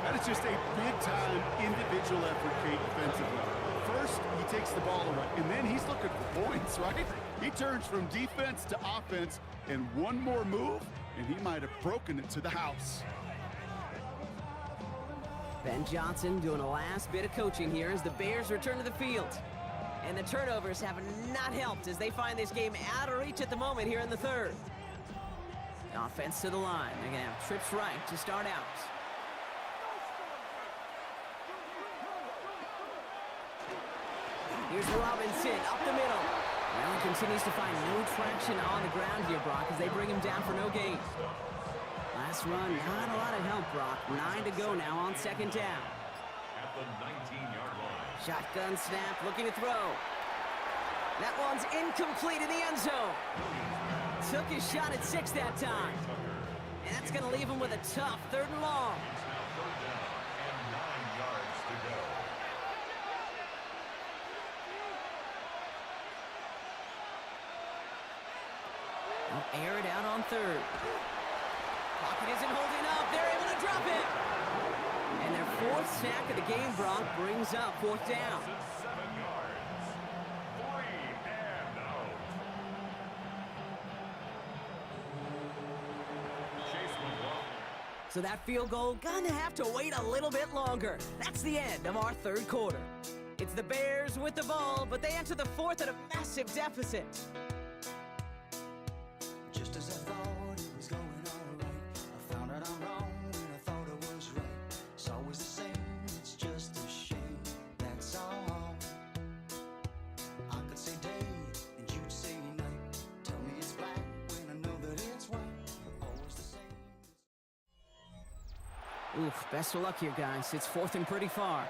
That is just a big-time individual effort, Kate, defensively. First, he takes the ball away, and then he's looking for points, right? He turns from defense to offense, and one more move, and he might have broken it to the house. Ben Johnson doing a last bit of coaching here as the Bears return to the field. And the turnovers have not helped as they find this game out of reach at the moment here in the third. Offense to the line. They're going to have trips right to start out. Here's Robinson up the middle. Well, he continues to find no traction on the ground here, Brock, as they bring him down for no gain. Last run, not a lot of help, Brock. 9 to go now on second down. At the 19-yard line. Shotgun snap, looking to throw. That one's incomplete in the end zone. Took his shot at 6 that time. And that's going to leave him with a tough 3rd and long. It's now 3rd down and 9 yards to go. They'll air it out on 3rd. Pocket isn't holding up. They're able to drop it. And their 4th sack of the game, Brock, brings up 4th down. 7 yards. 3 and out. Chase will block. So that field goal gonna have to wait a little bit longer. That's the end of our 3rd quarter. It's the Bears with the ball, but they enter the 4th at a massive deficit. Just as I thought it was going all right, I found out I'm wrong when I thought I was right. It's always the same, it's just a shame, that's all. I could say day and you'd say night. Tell me it's black when I know that it's white. Always the same. Oof, best of luck here, guys. It's 4th and pretty far.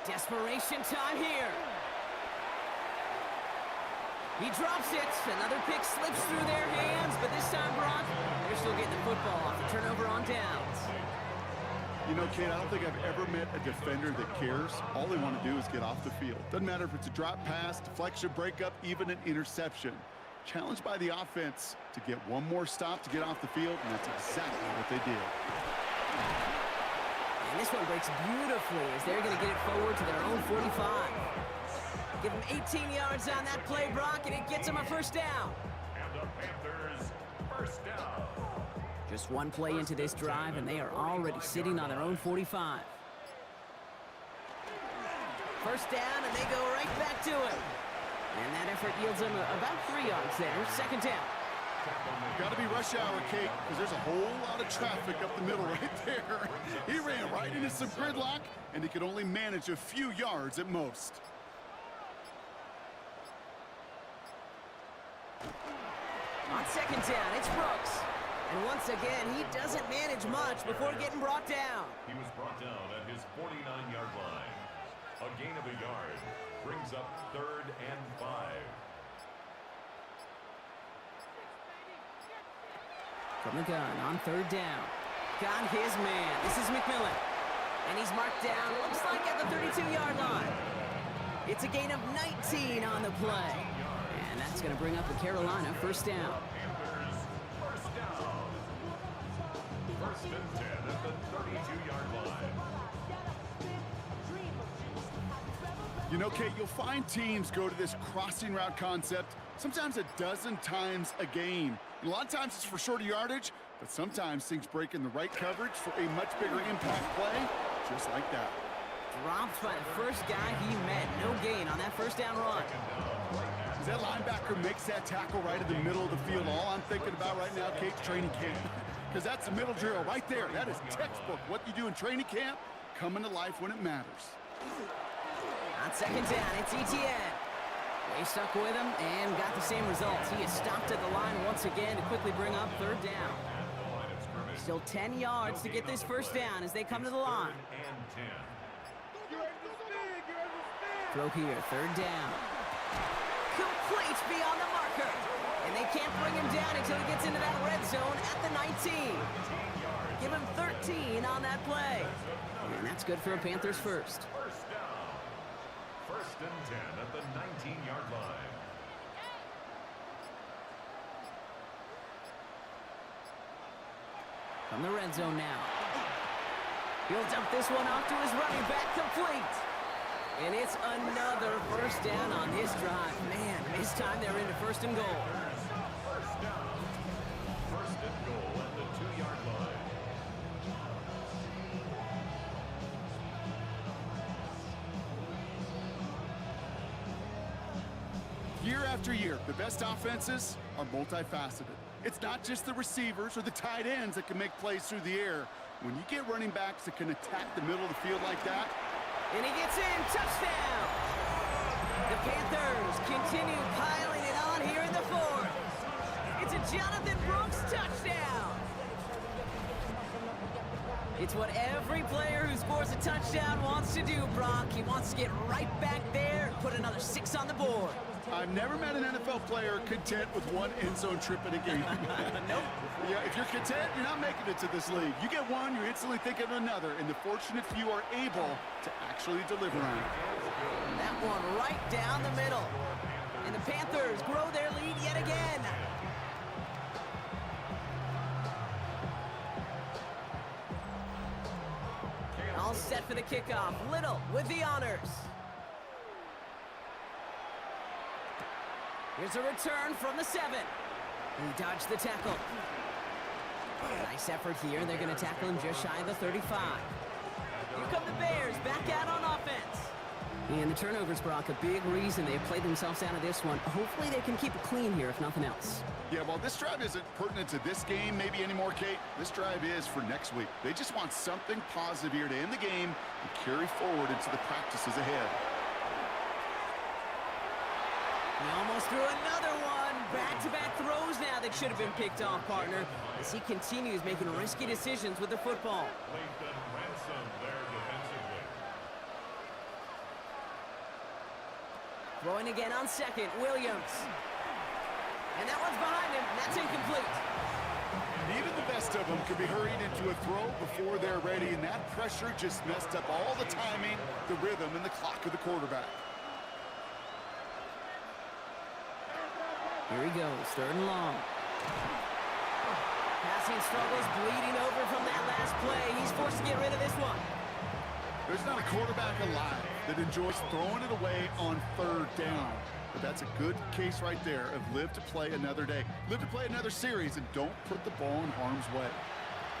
Desperation time here. He drops it. Another pick slips through their hands, but this time, Brock, they're still getting the football off the turnover on downs. You know, Kate, I don't think I've ever met a defender that cares. All they want to do is get off the field. Doesn't matter if it's a drop pass, deflection, breakup, even an interception. Challenged by the offense to get one more stop to get off the field, and that's exactly what they did. And this one breaks beautifully as they're going to get it forward to their own 45. Give them 18 yards on that play, Brock, and it gets them a first down. And the Panthers, first down. Just one play into this drive, and they are already sitting on their own 45. First down, and they go right back to it. And that effort yields them about 3 yards there. Second down. Got to be rush hour, Kate, because there's a whole lot of traffic up the middle right there. He ran right into some gridlock, and he could only manage a few yards at most. On second down, it's Brooks. And once again, he doesn't manage much before getting brought down. He was brought down at his 49-yard line. A gain of a yard brings up 3rd and 5. From the gun on 3rd down. Got his man. This is McMillan. And he's marked down, looks like at the 32-yard line. It's a gain of 19 on the play. And that's going to bring up the Carolina first down. Panthers first down. 1st and 10 at the 32-yard line. You know, Kate, you'll find teams go to this crossing route concept sometimes a dozen times a game. And a lot of times it's for shorter yardage, but sometimes things break in the right coverage for a much bigger impact play, just like that. Dropped by the first guy he met. No gain on that first down run. As that linebacker makes that tackle right in the middle of the field, all I'm thinking about right now, Kate, training camp. Because that's the middle drill right there. That is textbook. What you do in training camp, coming to life when it matters. On 2nd down, it's Etienne. They stuck with him and got the same results. He is stopped at the line once again to quickly bring up 3rd down. Still 10 yards to get this first down as they come to the line. Throw here, 3rd down. Complete beyond the marker. And they can't bring him down until he gets into that red zone at the 19. Give him 13 on that play. And that's good for a Panthers first. First down. 1st and 10 at the 19-yard line. From the red zone now. He'll dump this one off to his running back, complete. And it's another first down on this drive. Man, this time they're into 1st and goal. First down. 1st and goal at the 2-yard line. Year after year, the best offenses are multifaceted. It's not just the receivers or the tight ends that can make plays through the air. When you get running backs that can attack the middle of the field like that, and he gets in, touchdown! The Panthers continue piling it on here in the 4th. It's a Jonathan Brooks touchdown! It's what every player who scores a touchdown wants to do, Brock. He wants to get right back there and put another 6 on the board. I've never met an NFL player content with one end zone trip in a game. Nope. Yeah, if you're content, you're not making it to this league. You get one, you're instantly thinking of another, and the fortunate few are able to actually deliver on it. That one right down the middle. And the Panthers grow their lead yet again. All set for the kickoff. Little with the honors. Here's a return from the 7. He dodged the tackle. Nice effort here. They're going to tackle him just shy of the 35. Here come the Bears back out on offense. And the turnovers, Brock, a big reason they played themselves out of this one. Hopefully they can keep it clean here, if nothing else. Yeah, well, this drive isn't pertinent to this game maybe anymore, Kate. This drive is for next week. They just want something positive here to end the game and carry forward into the practices ahead. He almost threw another one. Back-to-back throws now that should have been picked off, partner, as he continues making risky decisions with the football. Lathan Ransom there defensively. Throwing again on 2nd, Williams. And that one's behind him. That's incomplete. And even the best of them can be hurried into a throw before they're ready, and that pressure just messed up all the timing, the rhythm, and the clock of the quarterback. Here he goes, 3rd and long. Passing struggles, bleeding over from that last play. He's forced to get rid of this one. There's not a quarterback alive that enjoys throwing it away on 3rd down. But that's a good case right there of live to play another day. Live to play another series, and don't put the ball in harm's way.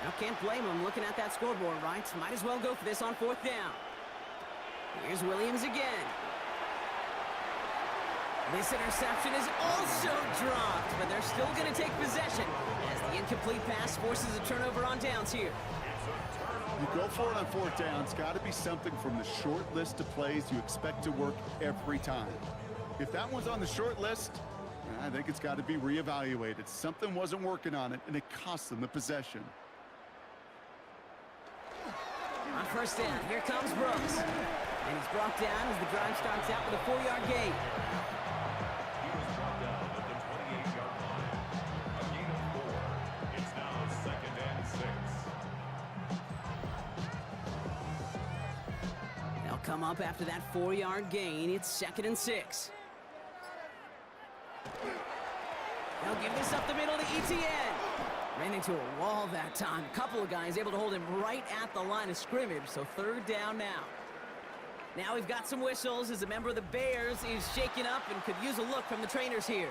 Now, can't blame him looking at that scoreboard, right? Might as well go for this on 4th down. Here's Williams again. This interception is also dropped, but they're still going to take possession as the incomplete pass forces a turnover on downs here. You go for it on 4th down. It's got to be something from the short list of plays you expect to work every time. If that one's on the short list, I think it's got to be reevaluated. Something wasn't working on it, and it cost them the possession. On first down, here comes Brooks. And he's brought down as the drive starts out with a 4-yard gain. He was brought down at the 28-yard line. A gain of 4. It's now 2nd and 6. They'll come up after that 4-yard gain. It's 2nd and 6. They'll give this up the middle to ETN. Ran into a wall that time. A couple of guys able to hold him right at the line of scrimmage, so 3rd down now. Now we've got some whistles as a member of the Bears is shaken up and could use a look from the trainers here.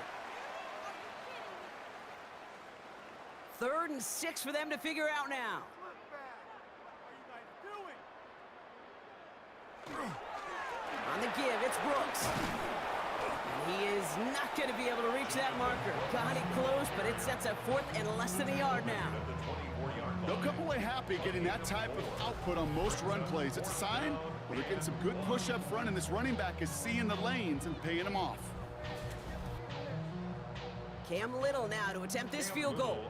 3rd and 6 for them to figure out now. On the give, it's Brooks. And he is not going to be able to reach that marker. Got it close, but it sets up 4th and less than a yard now. They'll come away happy getting that type of output on most run plays. It's a sign where they're getting some good push up front, and this running back is seeing the lanes and paying them off. Cam Little now to attempt this field goal.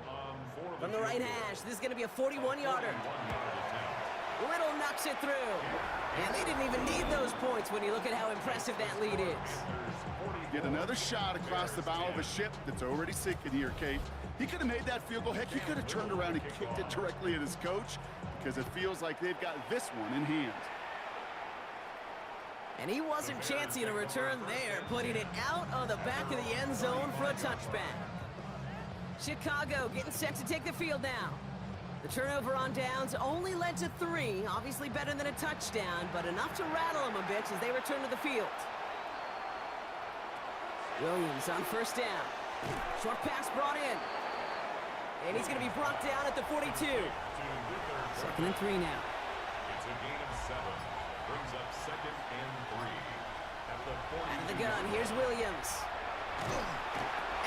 From the right hash, this is going to be a 41-yarder. Little knocks it through. And they didn't even need those points when you look at how impressive that lead is. Get another shot across the bow of a ship that's already sinking here, Kate. He could have made that field goal. Heck, he could have turned around and kicked it directly at his coach because it feels like they've got this one in hand. And he wasn't chancing a return there, putting it out on the back of the end zone for a touchback. Chicago getting set to take the field now. The turnover on downs only led to 3, obviously better than a touchdown, but enough to rattle them a bit as they return to the field. Williams on first down. Short pass brought in. And he's going to be brought down at the 42. 2nd and 3 now. It's a gain of 7. Brings up 2nd and 3. At the 40. Out of the gun, here's Williams.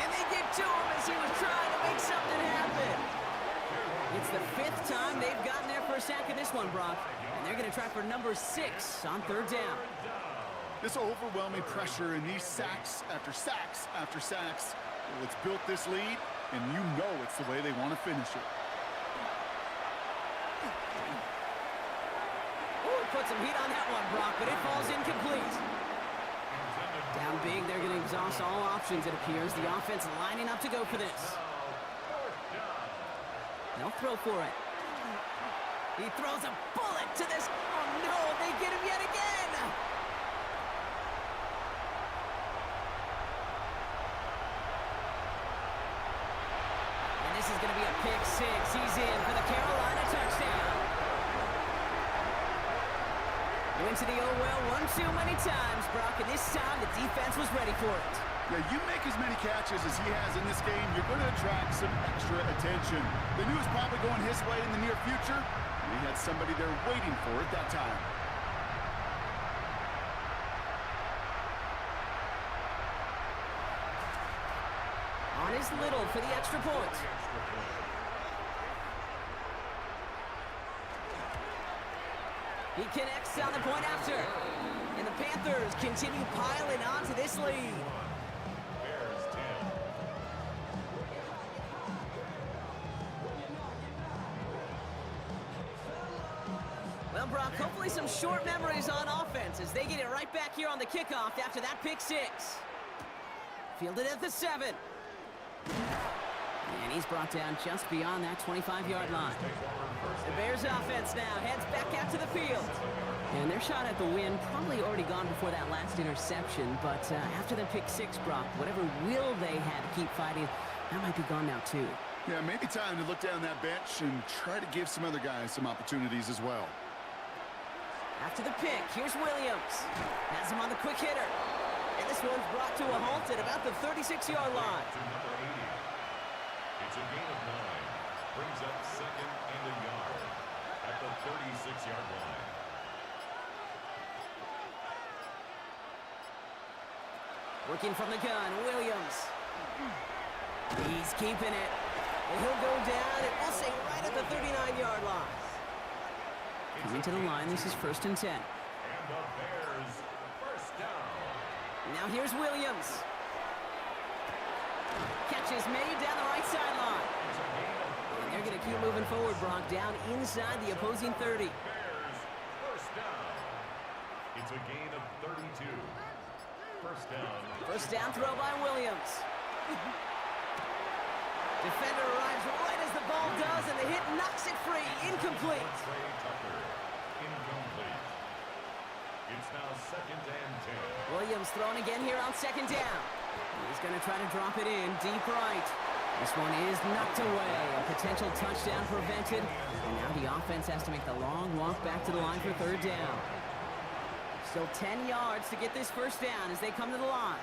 And they get to him as he was trying to make something happen. It's the 5th time they've gotten their first sack of this one, Brock. And they're going to try for number 6 on 3rd down. This overwhelming pressure and these sacks after sacks after sacks, well, it's built this lead, and you know it's the way they want to finish it. Ooh, put some heat on that one, Brock, but it falls incomplete. Down big, they're going to exhaust all options, it appears. The offense lining up to go for this. They'll throw for it. He throws a bullet to this. Oh, no, they get him yet again. And this is going to be a pick 6. He's in for the Carolina touchdown. Went to the oh well one too many times, Brock, and this time the defense was ready for it. Yeah, you make as many catches as he has in this game, you're going to attract some extra attention. They knew it was probably going his way in the near future, and he had somebody there waiting for it that time. On his Little for the extra point. He connects on the point after. And the Panthers continue piling on to this lead. Bears 10. Well, Brock, hopefully some short memories on offense as they get it right back here on the kickoff after that pick 6. Fielded at the 7. And he's brought down just beyond that 25-yard line. The Bears offense now heads back out to the field. And their shot at the win probably already gone before that last interception, but after the pick 6, Brock, whatever will they had to keep fighting, that might be gone now too. Yeah, maybe time to look down that bench and try to give some other guys some opportunities as well. After the pick, here's Williams. Has him on the quick hitter. And this one's brought to a halt at about the 36-yard line. To number 80. It's a gain of 9. Brings up 2nd and a yard at the 36-yard line. Working from the gun, Williams. He's keeping it. And he'll go down, and we'll say right at the 39-yard line. Coming to the line, this is 1st and 10. And the Bears first down. Now here's Williams. catch is made down the right sideline. And they're going to keep moving forward, Brock, down inside the opposing 30. Bears, first down. It's a gain of 32. First down. First down throw by Williams. Defender arrives right as the ball does, and the hit knocks it free. Incomplete. Trey Tucker, incomplete. It's now second and 10. Williams throwing again here on second down. He's going to try to drop it in deep right. This one is knocked away. A potential touchdown prevented. And now the offense has to make the long walk back to the line for third down. Still 10 yards to get this first down as they come to the line.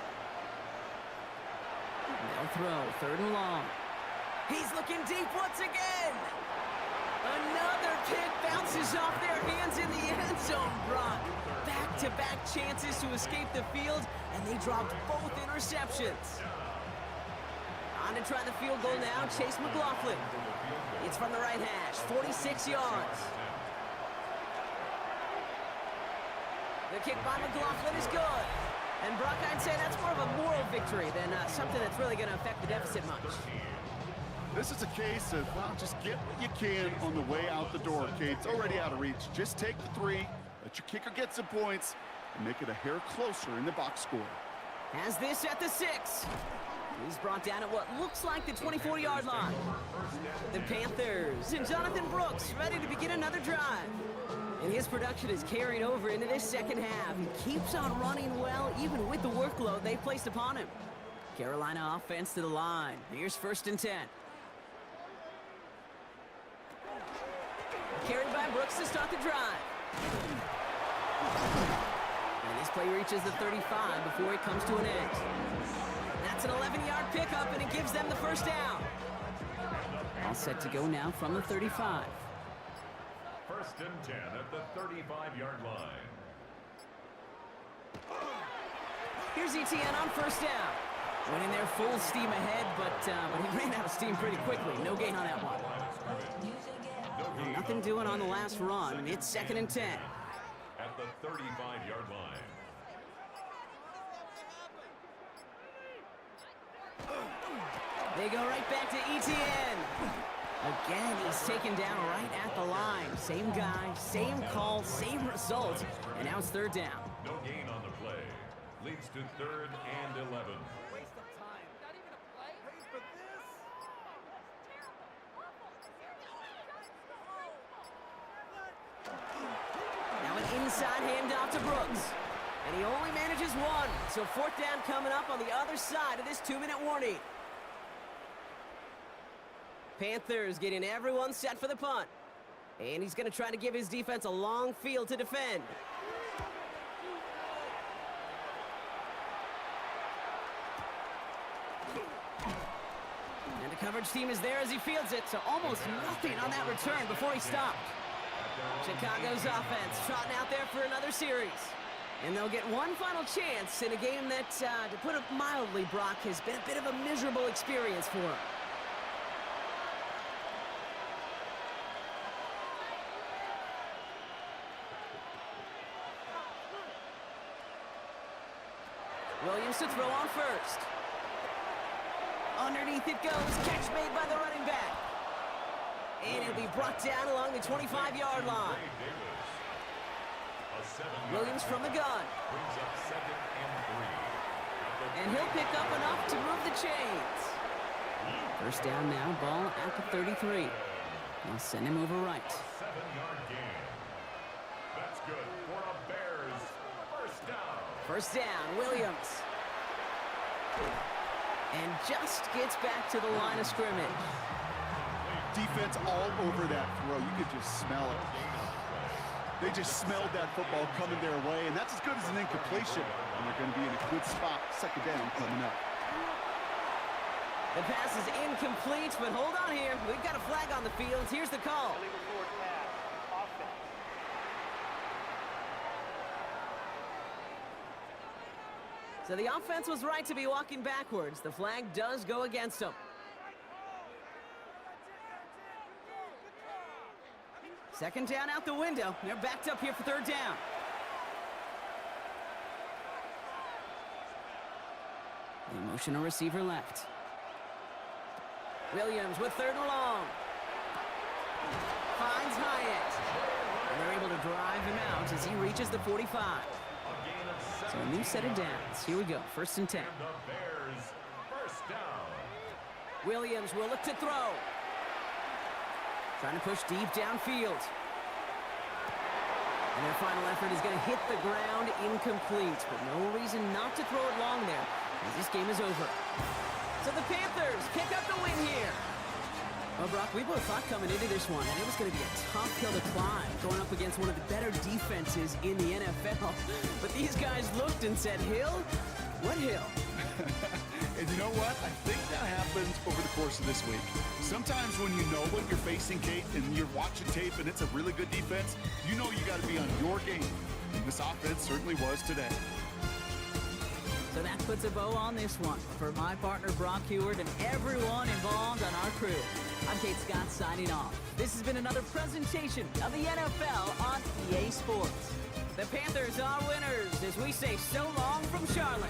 They'll throw, third and long. He's looking deep once again. Another kick bounces off their hands in the end zone, Brock. Back-to-back chances to escape the field, and they dropped both interceptions. On to try the field goal now, Chase McLaughlin. It's from the right hash, 46 yards. The kick by McLaughlin is good. And Brock, I'd say that's more of a moral victory than something that's really going to affect the deficit much. This is a case of, well, just get what you can on the way out the door, okay? It's already out of reach. Just take the 3, let your kicker get some points, and make it a hair closer in the box score. Has this at the 6. He's brought down at what looks like the 24-yard line. The Panthers and Jonathan Brooks ready to begin another drive. And his production is carried over into this second half. He keeps on running well, even with the workload they've placed upon him. Carolina offense to the line. Here's first and 10. Carried by Brooks to start the drive. And this play reaches the 35 before it comes to an end. That's an 11-yard pickup, and it gives them the first down. All set to go now from the 35. First and 10 at the 35-yard line. Here's ETN on first down. Went in there full steam ahead, but he ran out of steam pretty quickly. No gain on that one. Nothing doing on the last run, and it's second and 10. At the 35-yard line. They go right back to ETN. Again, he's taken down right at the line. Same guy, same call, same result, and now it's third down. No gain on the play. Leads to third and 11. Now an inside handoff to Brooks. And he only manages one. So fourth down coming up on the other side of this 2-minute warning. Panthers getting everyone set for the punt. And he's going to try to give his defense a long field to defend. And the coverage team is there as he fields it, so almost nothing on that return before he stopped. Chicago's offense trotting out there for another series. And they'll get one final chance in a game that, to put it mildly, Brock, has been a bit of a miserable experience for him. Williams to throw on first. Underneath it goes. Catch made by the running back. And it'll be brought down along the 25-yard line. Williams from the gun. And he'll pick up enough to move the chains. First down now, ball at the 33. They'll send him over right. 7-yard gain. That's good for a Bears first down. First down, Williams. And just gets back to the line of scrimmage. Defense all over that throw. You could just smell it. They just smelled that football coming their way, and that's as good as an incompletion. And they're going to be in a good spot. Second down coming up. The pass is incomplete, but hold on here. We've got a flag on the field. Here's the call. Illegal forward pass. Offense. So the offense was right to be walking backwards. The flag does go against them. Second down out the window. They're backed up here for third down. They motion a receiver left. Williams with 3rd and long. Finds Hyatt. And they're able to drive him out as he reaches the 45. So a new set of downs. Here we go, 1st and 10. And the Bears, first down. Williams will look to throw. Trying to push deep downfield. And their final effort is going to hit the ground incomplete, but no reason not to throw it long there, as this game is over. So the Panthers pick up the win here. Well, Brock, we both thought coming into this one that it was going to be a tough hill to climb, going up against one of the better defenses in the NFL. But these guys looked and said, Hill? What hill? And you know what? I think that happens over the course of this week. Sometimes when you know what you're facing, Kate, and you're watching tape and it's a really good defense, you know you got to be on your game. And this offense certainly was today. So that puts a bow on this one. For my partner, Brock Heward, and everyone involved on our crew, I'm Kate Scott signing off. This has been another presentation of the NFL on EA Sports. The Panthers are winners as we say so long from Charlotte.